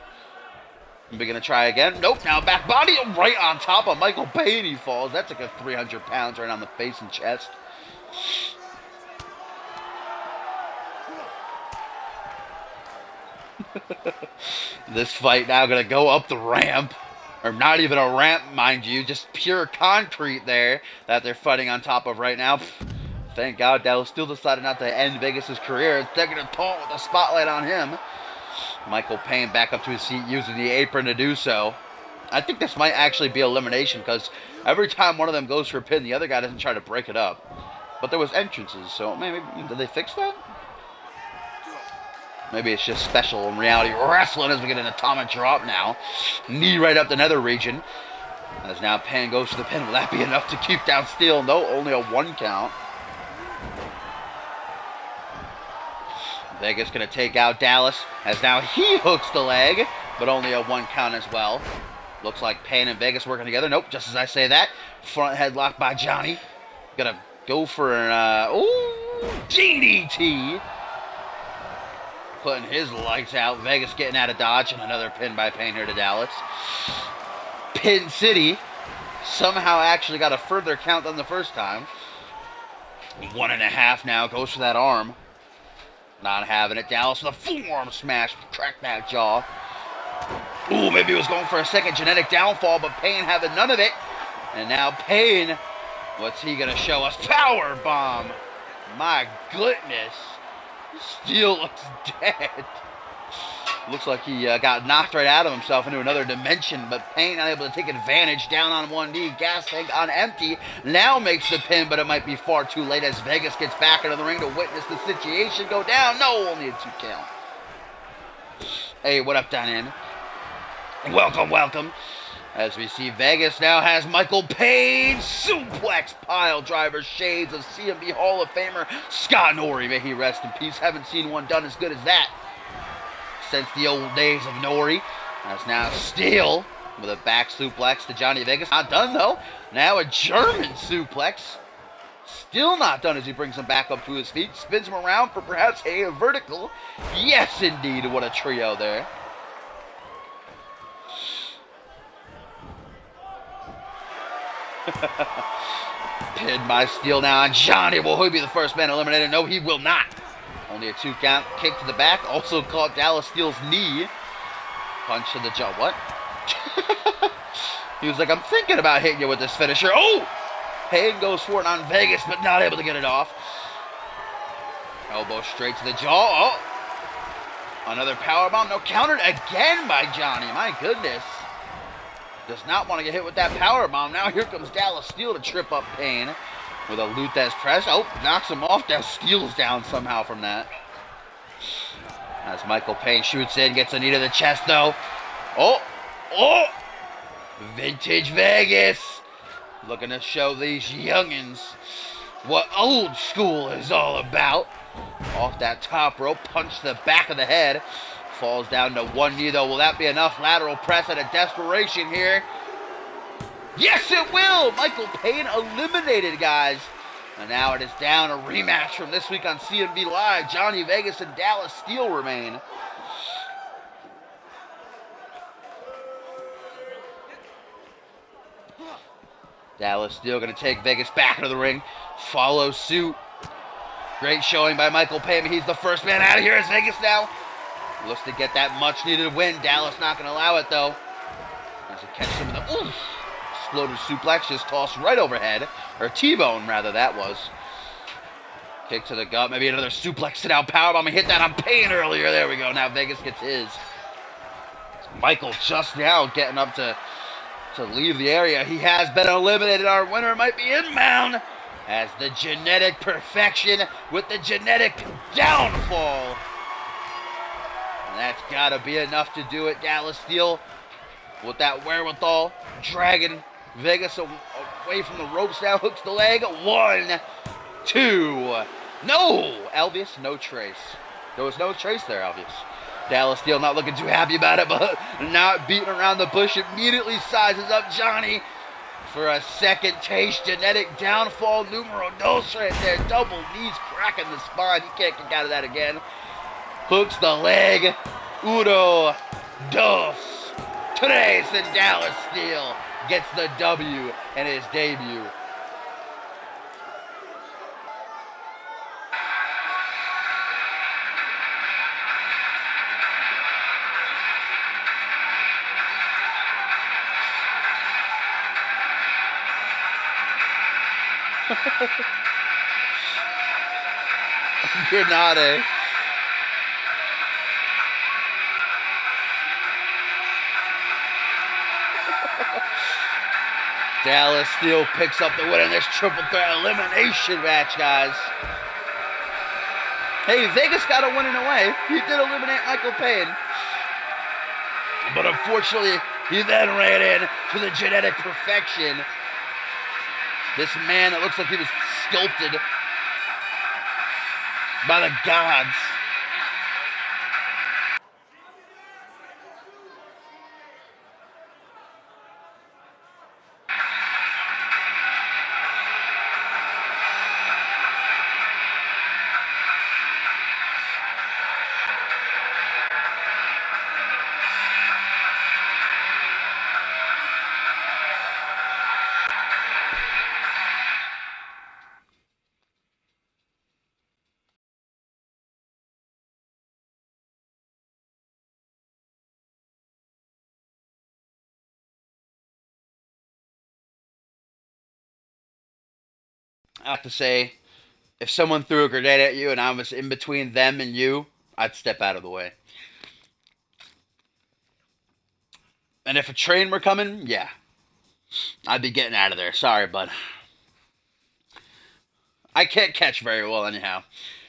We're going to try again. Nope, now back body right on top of Michael Payne. He falls. That's like a 300 pounds right on the face and chest. This fight now going to go up the ramp. Or not even a ramp, mind you. Just pure concrete there that they're fighting on top of right now. Thank God Dallas still decided not to end Vegas' career. They're going to taunt with the spotlight on him. Michael Payne back up to his feet using the apron to do so. I think this might actually be elimination because every time one of them goes for a pin, the other guy doesn't try to break it up. But there was entrances, so maybe did they fix that? Maybe it's just special in reality. Wrasslin as we get an atomic drop now. Knee right up the nether region. As now Payne goes for the pin. Will that be enough to keep down Steel? No, only a 1 count. Vegas going to take out Dallas as now he hooks the leg, but only a 1 count as well. Looks like Payne and Vegas working together. Nope, just as I say that. Front headlock by Johnny. Gonna go for an, DDT. Putting his lights out. Vegas getting out of dodge, and another pin by Payne here to Dallas. Pin City somehow actually got a further count than the first time. 1.5 now. Goes for that arm. Not having it. Dallas with a forearm smash. Crack that jaw. Ooh, maybe he was going for a second genetic downfall, but Payne having none of it. And now Payne, what's he going to show us? Power bomb. My goodness. Steel looks dead. Looks like he got knocked right out of himself into another dimension, but Payne unable to take advantage. Down on one knee, gas tank on empty. Now makes the pin, but it might be far too late as Vegas gets back into the ring to witness the situation go down. No, only a 2 count. Hey, what up, Dynamic? Welcome, welcome. As we see Vegas now has Michael Payne suplex pile driver, shades of CMV Hall of Famer Scott Norrie. May he rest in peace. Haven't seen one done as good as that since the old days of Norrie. As now Steel with a back suplex to Johnny Vegas. Not done though. Now a German suplex. Still not done as he brings him back up to his feet. Spins him around for perhaps a vertical. Yes, indeed. What a trio there. Pinned by Steel now on Johnny. Will he be the first man eliminated? No, he will not. Only a 2 count. Kick to the back. Also caught Dallas Steel's knee. Punch to the jaw. What? He was like, I'm thinking about hitting you with this finisher. Oh! Payne goes for it on Vegas, but not able to get it off. Elbow straight to the jaw. Oh! Another powerbomb. No, countered again by Johnny. My goodness. Does not want to get hit with that power bomb. Now here comes Dallas Steel to trip up Payne with a Luthez press. Oh, knocks him off. Now Steel's down somehow from that. As Michael Payne shoots in, gets a knee to the chest though. Oh! Vintage Vegas. Looking to show these youngins what old school is all about. Off that top rope, punch to the back of the head. Falls down to one knee though. Will that be enough? Lateral press out of desperation here. Yes, it will! Michael Payne eliminated, guys. And now it is down a rematch from this week on CMV Live. Johnny Vegas and Dallas Steel remain. Dallas Steel going to take Vegas back into the ring. Follow suit. Great showing by Michael Payne. He's the first man out of here as Vegas now looks to get that much needed win. Dallas not going to allow it though. As he catches him with the exploded suplex, just tossed right overhead. Or T-bone rather, that was. Kick to the gut, maybe another suplex sit out powerbomb. He hit that on Payne earlier. There we go. Now Vegas gets his. Michael just now getting up to leave the area. He has been eliminated. Our winner might be inbound as the genetic perfection with the genetic downfall. And that's got to be enough to do it. Dallas Steel with that wherewithal, dragging Vegas away from the ropes now. Hooks the leg. 1, 2. No! Elvis, no trace. There was no trace there, Elvis. Dallas Steel not looking too happy about it, but not beating around the bush. Immediately sizes up Johnny for a second taste. Genetic downfall numero dos right there. Double knees cracking the spine. He can't kick out of that again. Hooks the leg. 1, 2, 3. And Dallas Steel gets the W in his debut. You're not, eh? Dallas Steel picks up the win in this triple threat elimination match, guys. Hey, Vegas got a win in a way. He did eliminate Michael Payne. But unfortunately, he then ran in to the genetic perfection. This man that looks like he was sculpted by the gods. I have to say, if someone threw a grenade at you and I was in between them and you, I'd step out of the way. And if a train were coming, yeah, I'd be getting out of there. Sorry, bud. I can't catch very well anyhow.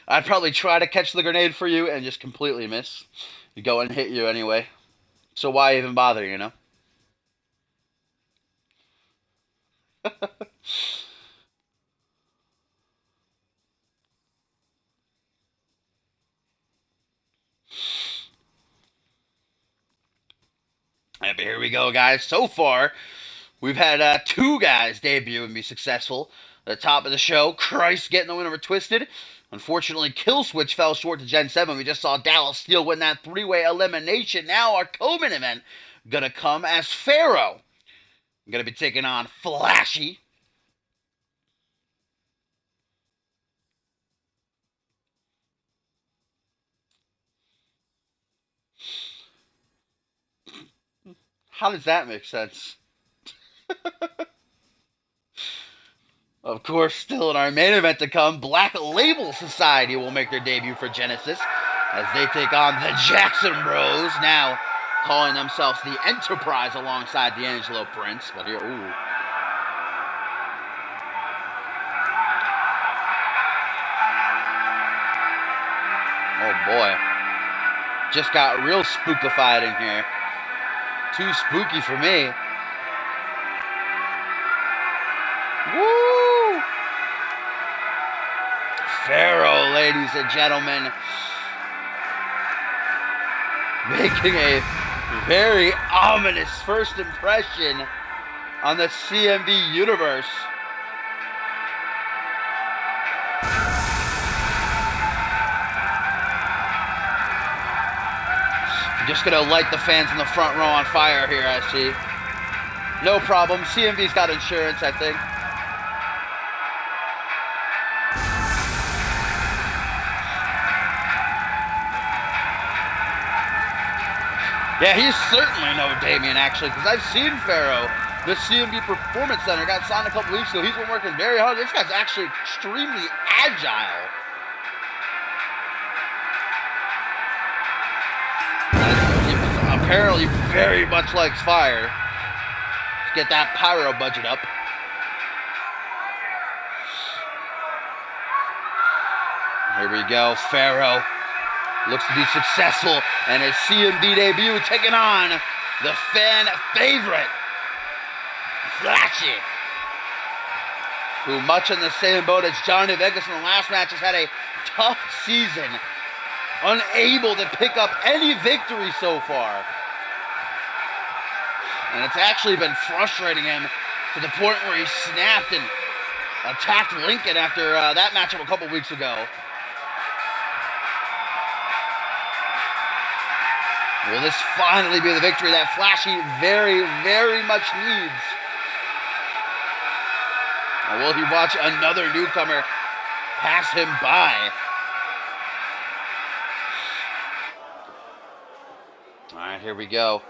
I'd probably try to catch the grenade for you and just completely miss. Go and hit you anyway. So why even bother, you know? But here we go, guys. So far, we've had 2 guys debut and be successful. At the top of the show, Christ getting the win over Twisted. Unfortunately, Killswitch fell short to Gen 7. We just saw Dallas Steel win that 3-way elimination. Now our co-main event gonna come as Pharaoh. Gonna be taking on Flashy. How does that make sense? Of course, still in our main event to come, Black Label Society will make their debut for Genesis as they take on the Jackson Bros. Now, calling themselves the Enterprise alongside D'Angelo Prince. But here, ooh. Oh boy. Just got real spookified in here. Too spooky for me. Woo! Pharaoh, ladies and gentlemen. Making a very ominous first impression on the CMV universe. Just gonna light the fans in the front row on fire here, I see. No problem. CMV's got insurance, I think. Yeah, he's certainly no Damien, actually, because I've seen Pharaoh. The CMV Performance Center got signed a couple weeks ago. He's been working very hard. This guy's actually extremely agile. Apparently very much likes fire. Let's get that pyro budget up. Here we go. Pharaoh looks to be successful in his CMV debut, taking on the fan favorite, Flashy, who, much in the same boat as Johnny Vegas in the last match, has had a tough season, unable to pick up any victory so far. And it's actually been frustrating him to the point where he snapped and attacked Lincoln after that matchup a couple weeks ago. Will this finally be the victory that Flashy very, very much needs? Or will he watch another newcomer pass him by? All right, here we go.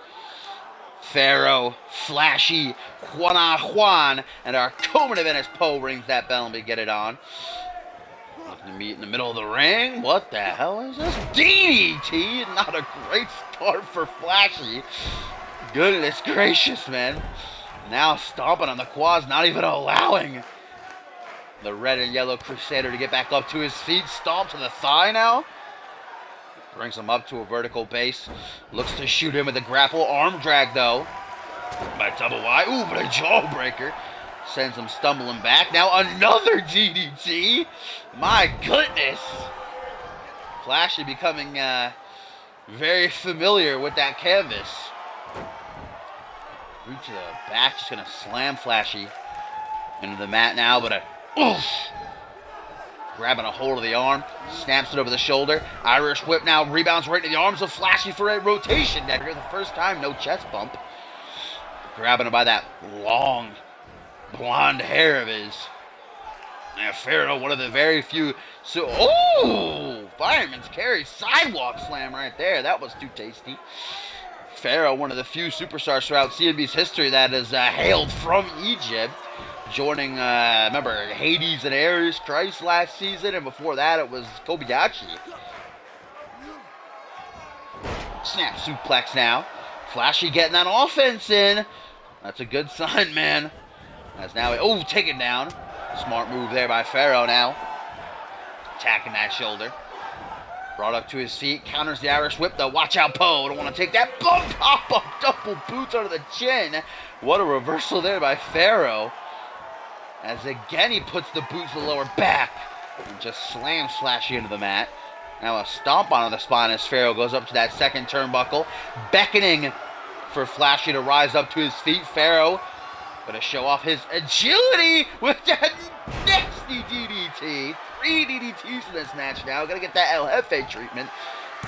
Pharaoh, Flashy, Juan, and our co-main event as Poe rings that bell and we get it on. Looking to meet in the middle of the ring. What the hell is this? DDT! Not a great start for Flashy. Goodness gracious, man. Now stomping on the quads, not even allowing the red and yellow Crusader to get back up to his feet. Stomp to the thigh now. Brings him up to a vertical base. Looks to shoot him with a grapple. Arm drag, though. By double Y. Ooh, but a jawbreaker. Sends him stumbling back. Now another DDT. My goodness. Flashy becoming very familiar with that canvas. Root to the back. Just going to slam Flashy into the mat now. But a oof. Grabbing a hold of the arm, snaps it over the shoulder. Irish whip now rebounds right into the arms of Flashy for a rotation dagger. The first time, no chest bump. Grabbing him by that long blonde hair of his. And Pharaoh, one of the very few. Fireman's carry sidewalk slam right there. That was too tasty. Pharaoh, one of the few superstars throughout CMV's history that is hailed from Egypt. Joining, remember, Hades and Ares Christ last season, and before that it was Kobayashi. Snap suplex now. Flashy getting that offense in. That's a good sign, man. As now, taken down. Smart move there by Pharaoh now. Attacking that shoulder. Brought up to his feet, counters the Irish whip though. Watch out, Poe. Don't want to take that bump. Pop up, double boots under the chin. What a reversal there by Pharaoh. As again he puts the boots to the lower back and just slams Flashy into the mat. Now a stomp onto the spine as Pharaoh goes up to that second turnbuckle, beckoning for Flashy to rise up to his feet. Pharaoh gonna show off his agility with that nasty DDT. 3 DDTs in this match now. Gonna get that El Jefe treatment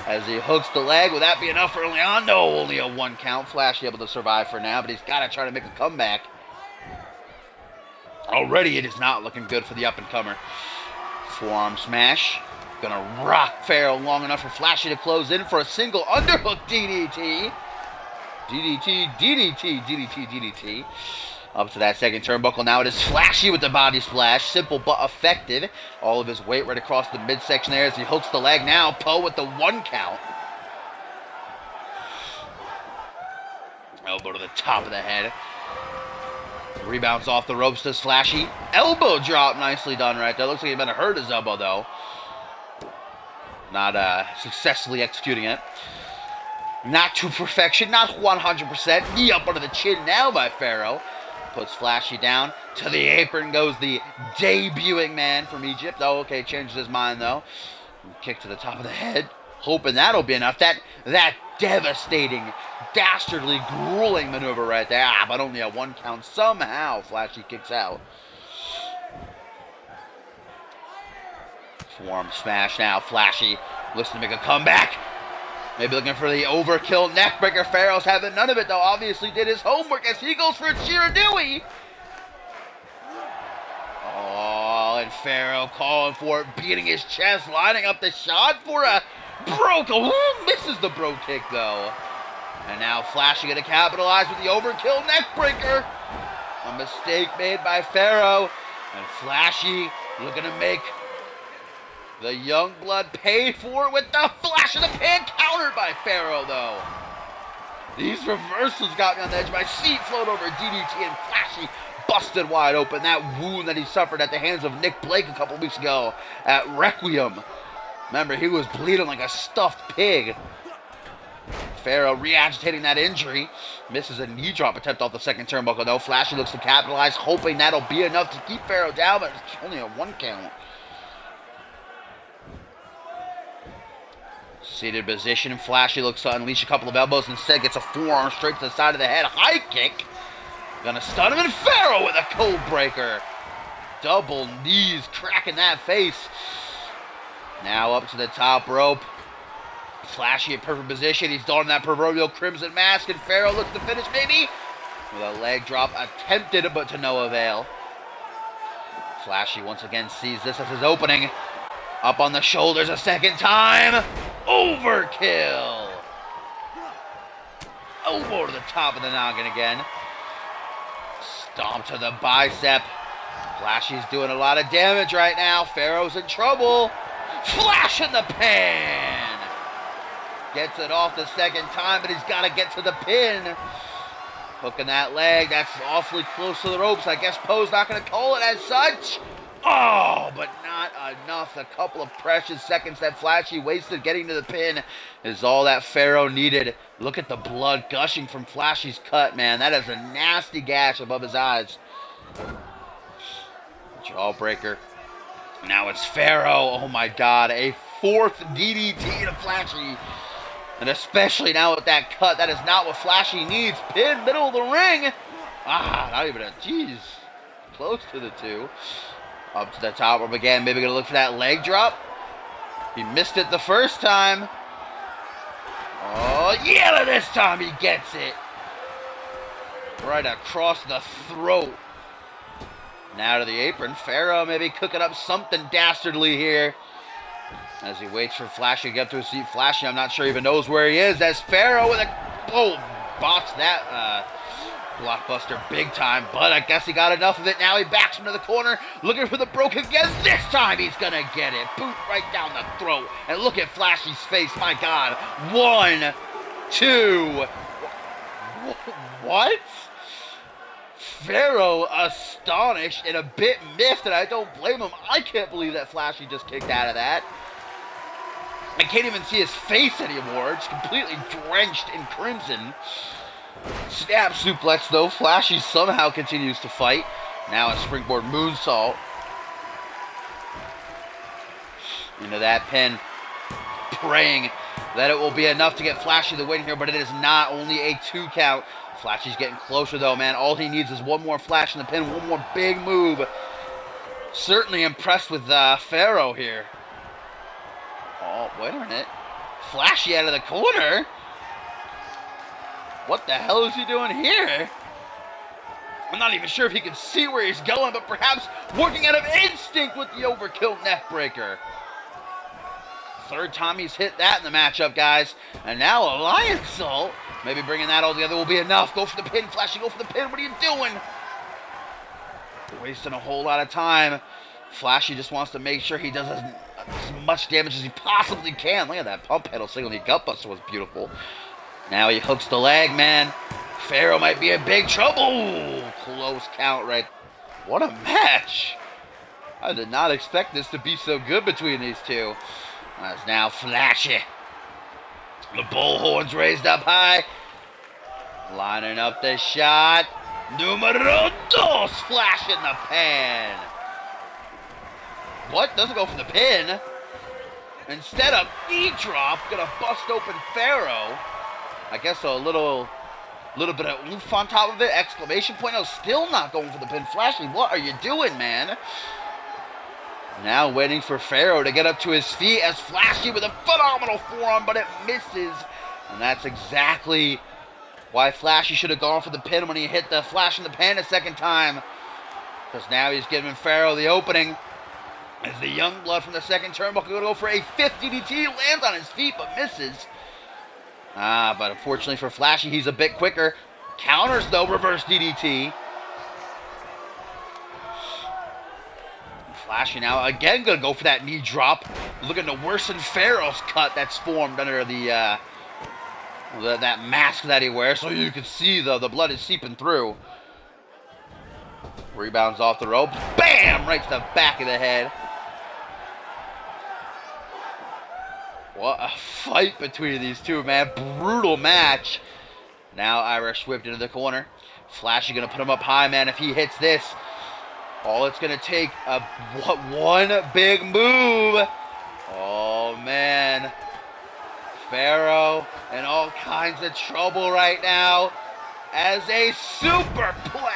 as he hooks the leg. Will that be enough early on? No, only a 1 count. Flashy able to survive for now, but he's got to try to make a comeback. Already it is not looking good for the up-and-comer. Forearm smash. Gonna rock Pharaoh long enough for Flashy to close in for a single underhook DDT. DDT. Up to that second turnbuckle. Now it is Flashy with the body splash. Simple but effective. All of his weight right across the midsection there as he hooks the leg. Now Poe with the 1 count. Elbow to the top of the head. Rebounds off the ropes, does Flashy. Elbow drop, nicely done right there. Looks like he might have hurt his elbow, though. Not successfully executing it. Not to perfection, not 100%. Knee up under the chin now by Pharaoh. Puts Flashy down. To the apron goes the debuting man from Egypt. Oh, okay, changes his mind, though. Kick to the top of the head. Hoping that'll be enough. That devastating, dastardly, grueling maneuver right there. But only a 1 count. Somehow, Flashy kicks out. Forearm smash now. Flashy looks to make a comeback. Maybe looking for the overkill neckbreaker. Pharaoh's having none of it, though. Obviously did his homework as he goes for a Chiradui. Oh, and Pharaoh calling for it, beating his chest, lining up the shot for a broke. Ooh, misses the bro kick, though. And now Flashy going to capitalize with the overkill neckbreaker. A mistake made by Pharaoh. And Flashy looking to make the young blood pay for it with the flash of the pan, countered by Pharaoh, though. These reversals got me on the edge of my seat. Float over DDT, and Flashy busted wide open. That wound that he suffered at the hands of Nick Blake a couple weeks ago at Requiem. Remember, he was bleeding like a stuffed pig. Pharaoh re-agitating that injury. Misses a knee drop attempt off the second turnbuckle, though. Flashy looks to capitalize, hoping that'll be enough to keep Pharaoh down, but it's only a 1 count. Seated position. Flashy looks to unleash a couple of elbows. Instead gets a forearm straight to the side of the head. High kick. Gonna stun him, and Pharaoh with a cold breaker. Double knees cracking that face. Now up to the top rope. Flashy in perfect position. He's donning that proverbial crimson mask, and Pharaoh looks to finish maybe with a leg drop attempted, but to no avail. Flashy once again sees this as his opening. Up on the shoulders a second time. Overkill. Elbow to the top of the noggin again. Stomp to the bicep. Flashy's doing a lot of damage right now. Pharaoh's in trouble. Flash in the pan. Gets it off the second time, but he's got to get to the pin. Hooking that leg. That's awfully close to the ropes. I guess Poe's not going to call it as such. Oh, but not enough. A couple of precious seconds that Flashy wasted getting to the pin is all that Pharaoh needed. Look at the blood gushing from Flashy's cut, man. That is a nasty gash above his eyes. Jawbreaker. Now it's Pharaoh. Oh, my God. A 4th DDT to Flashy. And especially now with that cut, that is not what Flashy needs. Pin, middle of the ring. Not even a, jeez. Close to the 2. Up to the top rope again. Maybe going to look for that leg drop. He missed it the first time. Oh, yeah, but this time he gets it. Right across the throat. Now to the apron. Pharaoh maybe cooking up something dastardly here. As he waits for Flashy to get to his seat. Flashy, I'm not sure even knows where he is. As Pharaoh with a... Oh, bots that... blockbuster big time, but I guess he got enough of it. Now he backs into the corner, looking for the broken again. This time he's gonna get it. Boot right down the throat. And look at Flashy's face, my God. 1, 2. What? Pharaoh astonished and a bit miffed, and I don't blame him. I can't believe that Flashy just kicked out of that. I can't even see his face anymore. It's completely drenched in crimson. Snap suplex, though. Flashy somehow continues to fight. Now a springboard moonsault. Into that pin. Praying that it will be enough to get Flashy the win here, but it is not. Only a 2 count. Flashy's getting closer, though, man. All he needs is one more flash in the pin, one more big move. Certainly impressed with Pharaoh here. Oh, wait a minute. Flashy out of the corner? What the hell is he doing here? I'm not even sure if he can see where he's going, but perhaps working out of instinct with the overkill neckbreaker. 3rd time he's hit that in the matchup, guys. And now a Lionsault. Maybe bringing that all together will be enough. Go for the pin, Flashy, go for the pin. What are you doing? Wasting a whole lot of time. Flashy just wants to make sure he does as much damage as he possibly can. Look at that pump handle signal. The gutbuster was beautiful. Now he hooks the leg, man. Pharaoh might be in big trouble. Close count right. What a match. I did not expect this to be so good between these two. It's now Flashy. The bullhorns raised up high. Lining up the shot. Numero dos. Flash in the pan. What? Doesn't go for the pin. Instead of knee drop, gonna bust open Pharaoh. I guess a little bit of oomph on top of it. Exclamation point. Oh, still not going for the pin. Flashy, what are you doing, man? Now waiting for Pharaoh to get up to his feet as Flashy with a phenomenal forearm, but it misses. And that's exactly why Flashy should have gone for the pin when he hit the flash in the pan a second time. Because now he's giving Pharaoh the opening. As the young blood from the second turnbuckle going to go for a 50 DT, lands on his feet but misses. But unfortunately for Flashy, he's a bit quicker. Counters though, reverse DDT. Flashy now again going to go for that knee drop. Looking to worsen Pharaoh's cut that's formed under the that mask that he wears. So you can see the blood is seeping through. Rebounds off the rope. Bam! Right to the back of the head. What a fight between these two, man. Brutal match. Now Irish whipped into the corner. Flashy going to put him up high, man. If he hits this, all it's going to take one big move. Oh, man. Pharaoh in all kinds of trouble right now as a superplex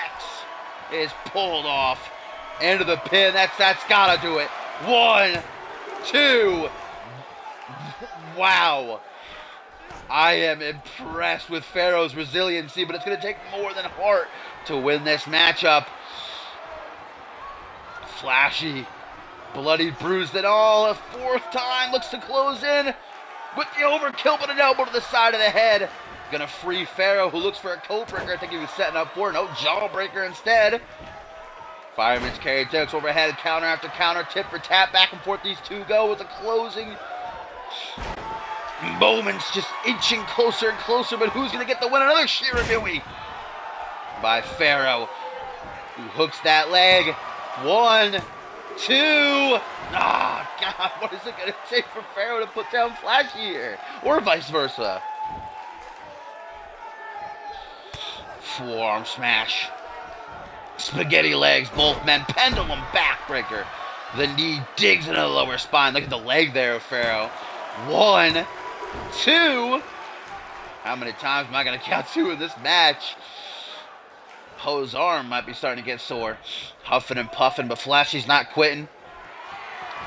is pulled off into the pin. That's got to do it. 1, 2. Wow. I am impressed with Pharaoh's resiliency, but it's going to take more than heart to win this matchup. Flashy, bloody, bruised and all. A fourth time looks to close in with the overkill, but an elbow to the side of the head. Going to free Pharaoh, who looks for a codebreaker. I think he was setting up for no jawbreaker instead. Fireman's carry takes overhead, counter after counter, tip for tap, back and forth these two go with the closing. Moments just inching closer and closer, but who's going to get the win? Another Shiranui by Pharaoh, who hooks that leg. 1, 2. Ah, God, what is it going to take for Pharaoh to put down Flashy here? Or vice versa. Forearm smash. Spaghetti legs, both men. Pendulum backbreaker. The knee digs into the lower spine. Look at the leg there of Pharaoh. 1, 2. How many times am I going to count 2 in this match? Poe's arm might be starting to get sore. Huffing and puffing, but Flashy's not quitting.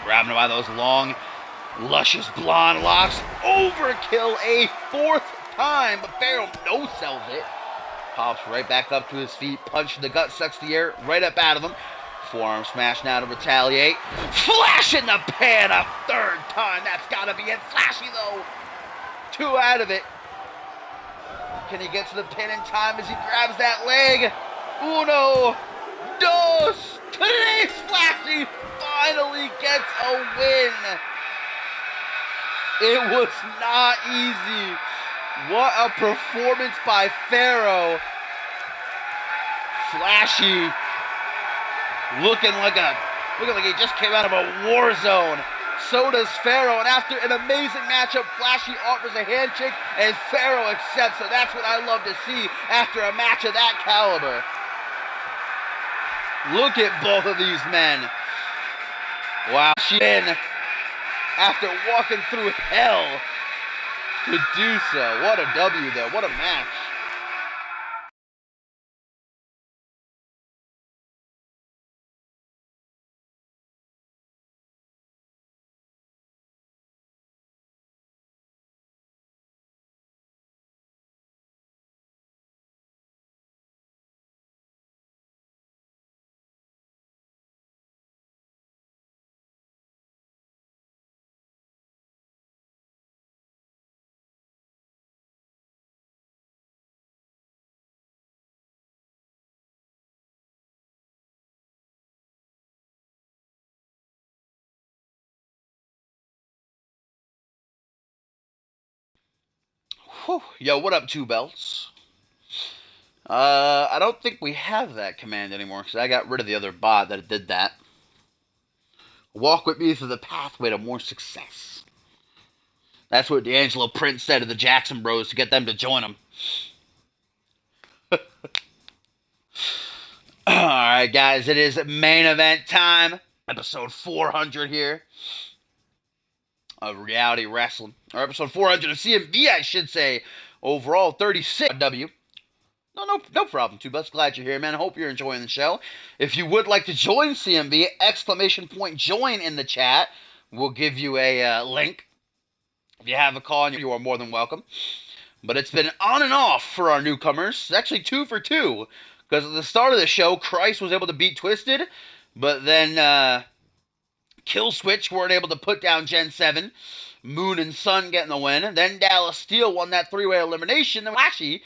Grabbing him by those long, luscious blonde locks. Overkill a fourth time, but Pharaoh no-sells it. Pops right back up to his feet. Punch in the gut, sucks the air right up out of him. Forearm smash now to retaliate. Flash in the pan a third time. That's got to be it. Flashy, though. 2 out of it. Can he get to the pin in time as he grabs that leg? 1, 2, 3. Flashy finally gets a win. It was not easy. What a performance by Pharaoh. Flashy looking like he just came out of a war zone. So does Pharaoh, and after an amazing matchup, Flashy offers a handshake, and Pharaoh accepts. So that's what I love to see after a match of that caliber. Look at both of these men. Wow, after walking through hell to do so. What a W, though. What a match. Whew. Yo, what up, Two Belts? I don't think we have that command anymore because I got rid of the other bot that did that. Walk with me through the pathway to more success. That's what D'Angelo Prince said to the Jackson Bros to get them to join him. Alright, guys, it is main event time. Episode 400 here of Reality Wrestling. Or episode 400 of CMV, I should say. Overall, 36 W. No problem, Two Butts. Glad you're here, man. I hope you're enjoying the show. If you would like to join CMV, !join in the chat. We'll give you a link. If you have a call, you are more than welcome. But it's been on and off for our newcomers. It's actually 2 for 2. Because at the start of the show, Christ was able to beat Twisted. But then Kill Switch weren't able to put down Gen 7. Moon and Sun getting the win. Then Dallas Steel won that 3-way elimination. Then Flashy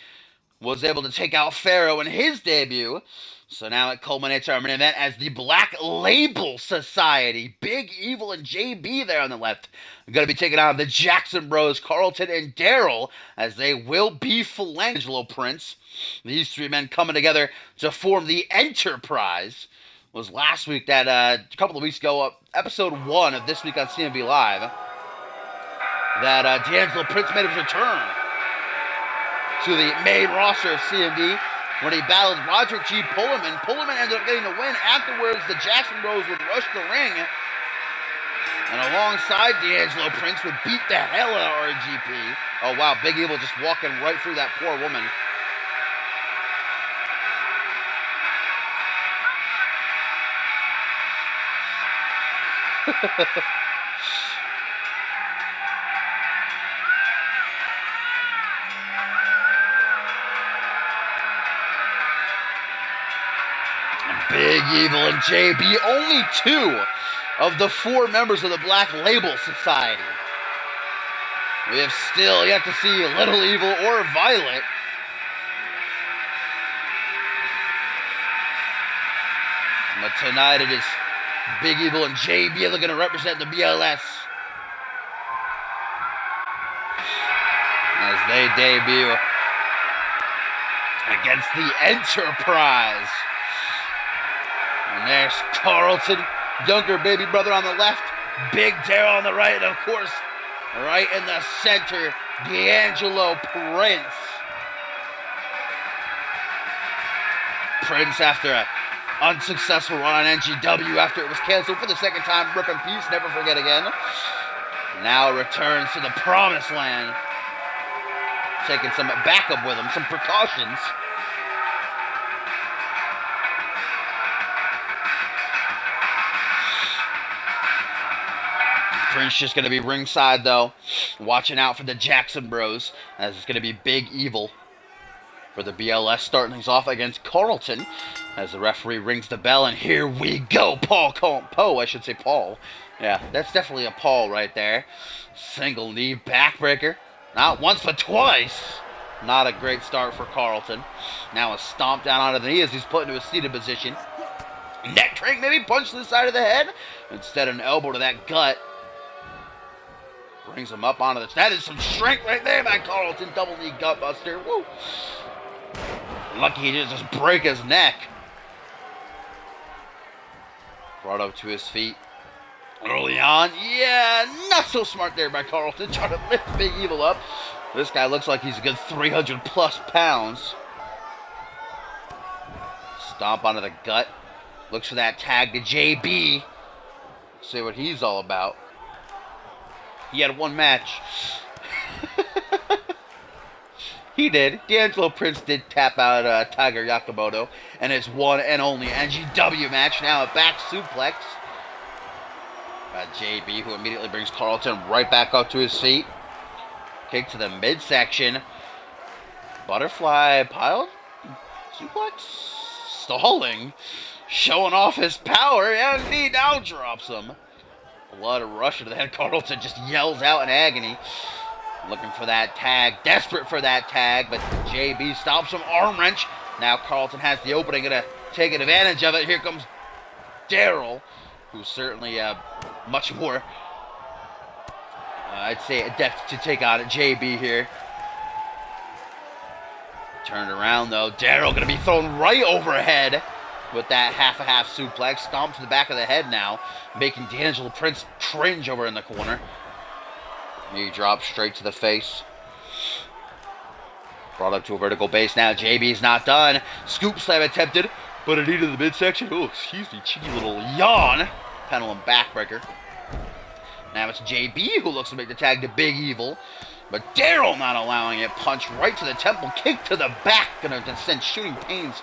was able to take out Pharaoh in his debut. So now it culminates our main event as the Black Label Society. Big Evil and JB there on the left. We're going to be taking on the Jackson Bros, Carlton and Daryl, as they will be Angelo Prince. These three men coming together to form the Enterprise. Was last week, that a couple of weeks ago, episode 1 of This Week on CMV Live, that D'Angelo Prince made his return to the main roster of CMV when he battled Roderick G. Pullman. Pullman ended up getting the win. Afterwards, the Jackson Bros would rush the ring, and alongside D'Angelo Prince would beat the hell out of RGP. Oh wow, Big Evil just walking right through that poor woman. Big Evil and JB, only 2 of the 4 members of the Black Label Society. We have still yet to see Little Evil or Violet. But tonight it is Big Evil and JB looking to represent the BLS as they debut against the Enterprise. And there's Carlton, younger baby brother on the left, Big Daryl on the right, and of course, right in the center, D'Angelo Prince. Prince, after an unsuccessful run on NGW after it was canceled for the second time, rip in peace, never forget again. Now returns to the promised land, taking some backup with him, some precautions. Prince just going to be ringside, though, watching out for the Jackson Bros, as it's going to be Big Evil for the BLS starting things off against Carlton, as the referee rings the bell, and here we go. I should say Paul. Yeah, that's definitely a Paul right there. Single knee backbreaker. Not once, but twice. Not a great start for Carlton. Now a stomp down onto the knee as he's put into a seated position. Neck crank, maybe punch to the side of the head. Instead, an elbow to that gut. Brings him up onto the... That is some strength right there by Carlton. Double knee gut buster. Woo! Lucky he didn't just break his neck. Brought up to his feet early on. Yeah, not so smart there by Carlton. Trying to lift Big Evil up. This guy looks like he's a good 300 plus pounds. Stomp onto the gut. Looks for that tag to JB. See what he's all about. He had one match. He did. D'Angelo Prince did tap out Tiger Yakamoto and his one and only NGW match. Now a back suplex. JB, who immediately brings Carlton right back up to his feet. Kick to the midsection. Butterfly pile. Suplex. Stalling. Showing off his power. And he now drops him. Blood rushing to the head. Carlton just yells out in agony. Looking for that tag. Desperate for that tag. But JB stops him. Arm wrench. Now Carlton has the opening. Gonna take advantage of it. Here comes Daryl, who's certainly much more, I'd say, adept to take on JB here. Turned around, though. Daryl gonna be thrown right overhead with that half-a-half suplex. Stomp to the back of the head now, making D'Angelo Prince cringe over in the corner. He drops straight to the face. Brought up to a vertical base now. JB's not done. Scoop slam attempted, but a knee to the midsection. Oh, excuse me, cheeky little yawn. Pendulum backbreaker. Now it's JB who looks to make the tag to Big Evil, but Daryl not allowing it. Punch right to the temple, kick to the back, gonna send shooting pains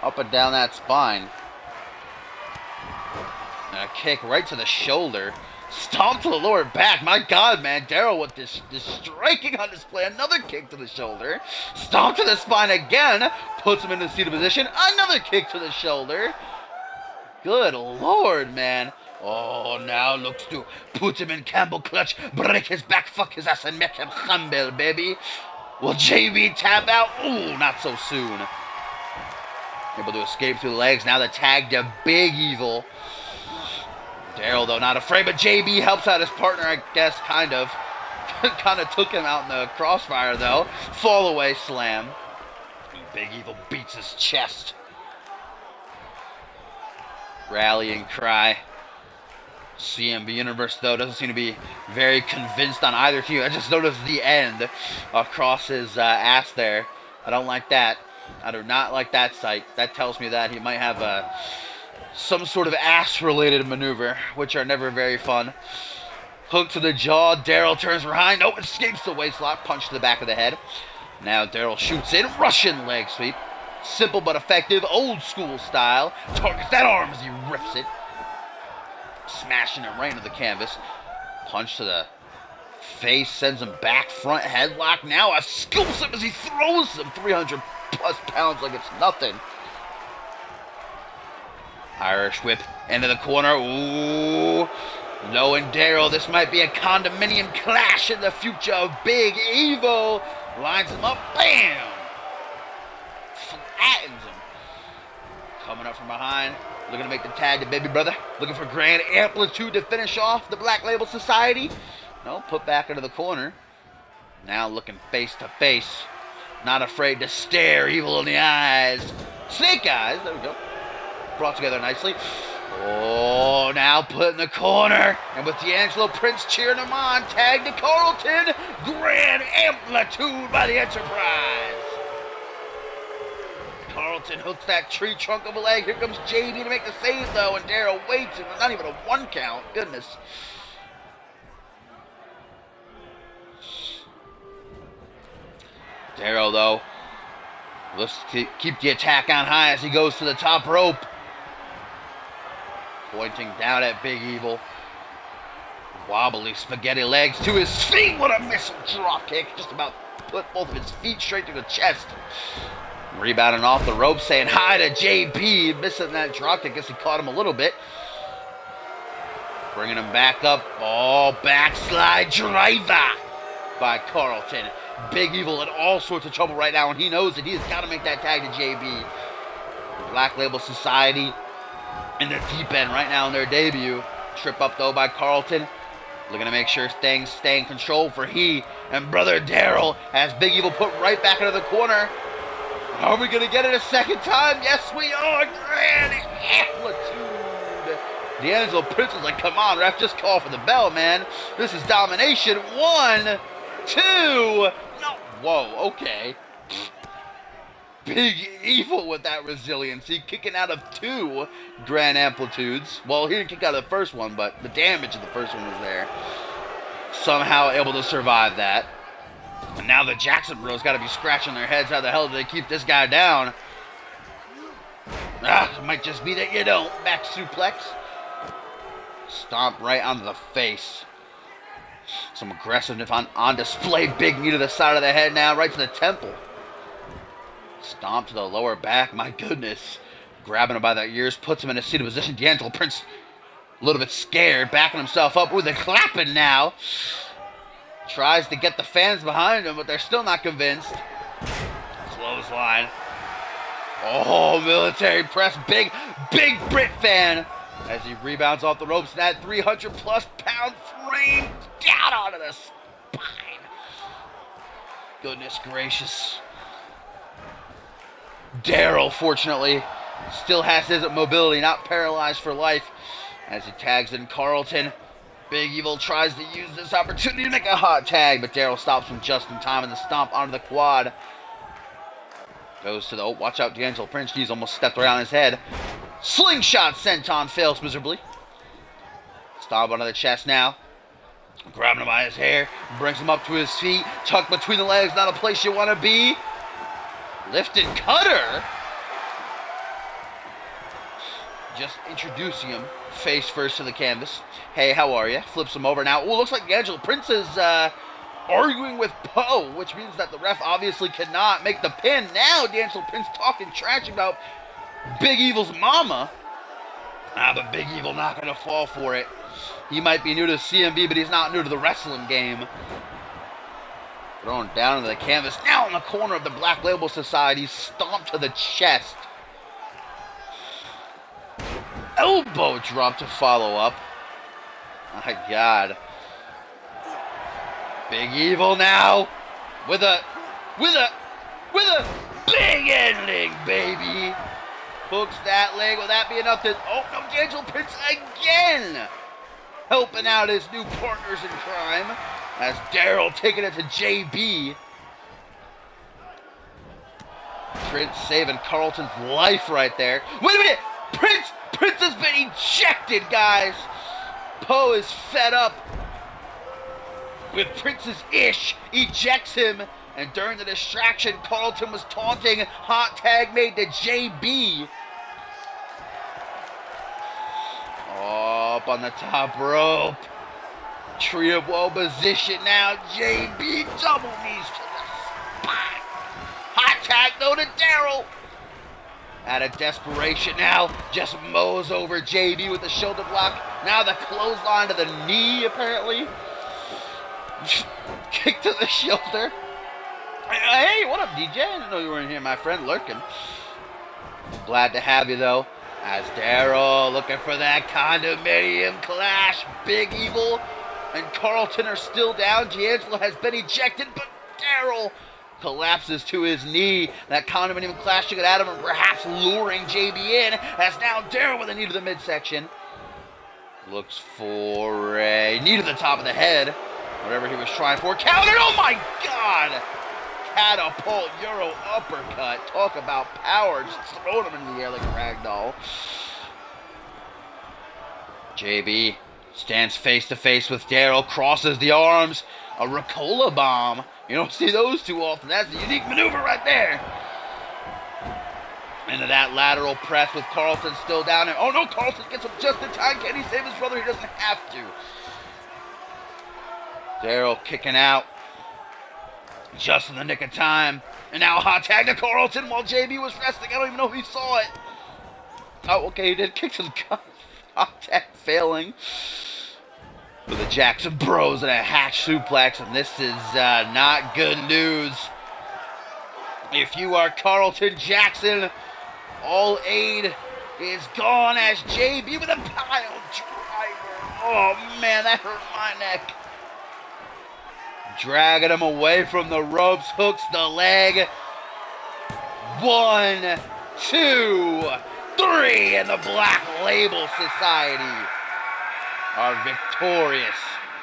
up and down that spine. And a kick right to the shoulder. Stomp to the lower back. My God, man. Daryl with this striking on display. Another kick to the shoulder. Stomp to the spine again. Puts him in the seated position. Another kick to the shoulder. Good Lord, man. Oh, now looks to put him in Campbell clutch. Break his back, fuck his ass, and make him humble, baby. Will JB tap out? Ooh, not so soon. Able to escape through the legs. Now the tag to Big Evil. Daryl, though, not afraid, but JB helps out his partner, I guess, kind of. Kind of took him out in the crossfire, though. Fall away slam. Big Evil beats his chest. Rallying cry. CMV Universe, though, doesn't seem to be very convinced on either team. I just noticed the end across his ass there. I don't like that. I do not like that sight. That tells me that he might have some sort of ass-related maneuver, which are never very fun. Hook to the jaw. Daryl turns behind. Nope, escapes the waistlock. Punch to the back of the head. Now Daryl shoots in. Russian leg sweep. Simple but effective. Old school style. Targets that arm as he rips it. Smashing it right into the canvas. Punch to the face. Sends him back. Front headlock. Now a skill slip as he throws him 300+ pounds like it's nothing. Irish whip into the corner. Ooh. Low and Daryl. This might be a condominium clash in the future of Big Evil. Lines him up. Bam! Flattens him. Coming up from behind. Looking to make the tag to Baby Brother. Looking for grand amplitude to finish off the Black Label Society. No, put back into the corner. Now looking face to face. Not afraid to stare Evil in the eyes. Snake eyes. There we go. Brought together nicely. Oh, now put in the corner. And with D'Angelo Prince cheering him on, tag to Carlton. Grand amplitude by the Enterprise. Carlton hooks that tree trunk of a leg. Here comes JD to make the save, though. And Daryl waits. And not even a 1 count. Goodness. Daryl, though, let's keep the attack on high as he goes to the top rope. Pointing down at Big Evil. Wobbly spaghetti legs to his feet. What a missile drop kick. Just about put both of his feet straight to the chest. Rebounding off the rope, saying hi to JB. Missing that drop kick. Guess he caught him a little bit. Bringing him back up. Oh, backslide driver by Carlton. Big Evil in all sorts of trouble right now, and he knows that he's got to make that tag to JB. Black Label Society in their deep end right now in their debut. Trip up, though, by Carlton. Looking to make sure things stay in control for he and Brother Daryl as Big Evil put right back into the corner. Are we going to get it a second time? Yes, we are. Grand amplitude. D'Angelo Prince is like, come on, ref, just call for the bell, man. This is domination. 1, 2. No. Whoa, okay. Big Evil with that resiliency, kicking out of 2 grand amplitudes. Well, he didn't kick out of the first one, but the damage of the first one was there. Somehow able to survive that. And now the Jackson Bros got to be scratching their heads. How the hell do they keep this guy down? It might just be that you don't. Back suplex. Stomp right onto the face. Some aggressiveness on display. Big knee to the side of the head now, right to the temple. Stomp to the lower back. My goodness. Grabbing him by the ears, puts him in a seated position. D'Angelo Prince a little bit scared, backing himself up. Ooh, they're clapping now. Tries to get the fans behind him, but they're still not convinced. Clothesline. Oh, military press. Big Brit fan. As he rebounds off the ropes, that 300+ pound frame down onto the spine. Goodness gracious. Daryl, fortunately, still has his mobility, not paralyzed for life, as he tags in Carlton. Big Evil tries to use this opportunity to make a hot tag, but Daryl stops him just in time, and the stomp onto the quad. Goes to the, oh, watch out, D'Angelo Prince. He's almost stepped around his head. Slingshot senton fails miserably. Stomp onto the chest now. Grabbing him by his hair, brings him up to his feet, tucked between the legs, not a place you want to be. Lifted cutter. Just introducing him face first to the canvas. Hey, how are you? Flips him over now. Oh, looks like D'Angelo Prince is arguing with Poe, which means that the ref obviously cannot make the pin. Now D'Angelo Prince talking trash about Big Evil's mama. But Big Evil not going to fall for it. He might be new to CMV, but he's not new to the wrestling game. Thrown down into the canvas. Now in the corner of the Black Label Society, stomped to the chest. Elbow drop to follow up. My God. Big Evil now with a big ending, baby. Hooks that leg. Will that be enough to... Oh, no, D'Angelo Prince again. Helping out his new partners in crime. As Daryl taking it to JB. Prince saving Carlton's life right there. Wait a minute! Prince has been ejected, guys. Poe is fed up with Prince's ish. Ejects him. And during the distraction, Carlton was taunting. Hot tag made to JB. Up on the top rope. Tree of woe position now. JB double knees to the spine. Hot tag though to Daryl. Out of desperation now. Just mows over JB with the shoulder block. Now the clothesline to the knee apparently. Kick to the shoulder. Hey, what up, DJ? I didn't know you were in here, my friend, lurking. Glad to have you, though. As Daryl looking for that condominium clash. Big Evil and Carlton are still down. D'Angelo has been ejected, but Daryl collapses to his knee. That condominium clash took it out of him, perhaps luring JB in. As now Daryl with a knee to the midsection. Looks for a knee to the top of the head. Whatever he was trying for. Countered. Oh, my God. Catapult Euro uppercut. Talk about power. Just throwing him in the air like a ragdoll. JB stands face to face with Daryl. Crosses the arms. A Ricola bomb. You don't see those too often. That's a unique maneuver right there. Into that lateral press with Carlton still down there. Oh no, Carlton gets him just in time. Can he save his brother? He doesn't have to. Daryl kicking out. Just in the nick of time. And now a hot tag to Carlton while JB was resting. I don't even know if he saw it. Oh, okay, he did kick some hot tag failing. With the Jackson Bros and a hatch suplex. And this is not good news. If you are Carlton Jackson, all aid is gone as JB with a pile driver. Oh, man, that hurt my neck. Dragging him away from the ropes, hooks the leg. 1, 2, 3, and the Black Label Society are victorious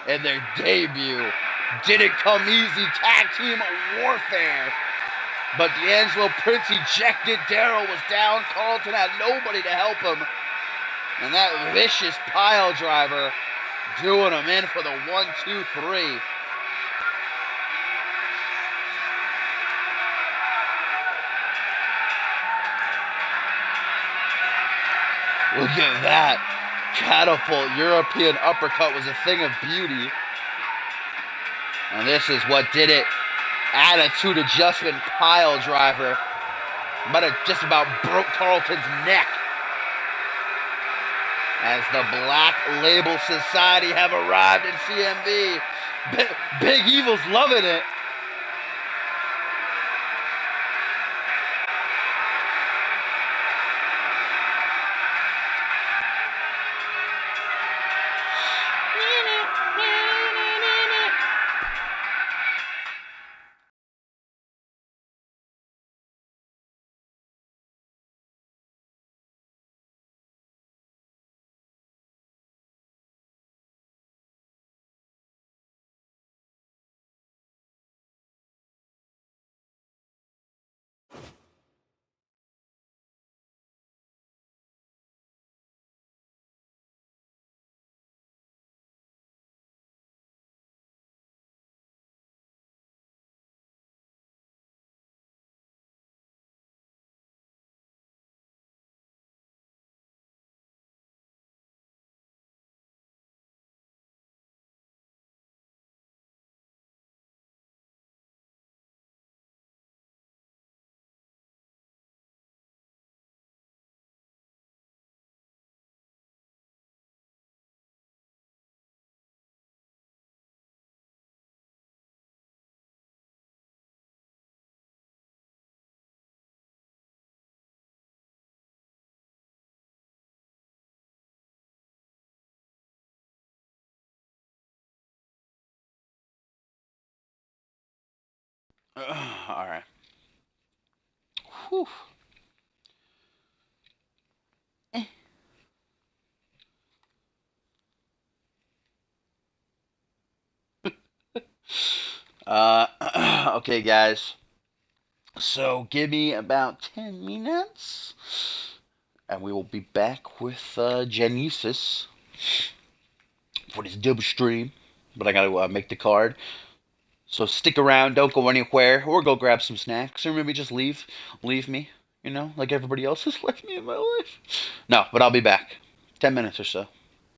in their debut. Didn't come easy, tag team warfare. But D'Angelo Prince ejected. Daryl was down. Carlton had nobody to help him. And that vicious pile driver doing him in for the 1, 2, 3. Look at that. Catapult European uppercut was a thing of beauty. And this is what did it. Attitude adjustment pile driver. But it just about broke Carlton's neck. As the Black Label Society have arrived in CMV. Big Evil's loving it. Alright. Whew. Okay, guys. So give me about 10 minutes, and we will be back with Genesis for this double stream. But I gotta make the card. So stick around, don't go anywhere, or go grab some snacks, or maybe just leave me, like everybody else has left me in my life. No, but I'll be back. 10 minutes or so.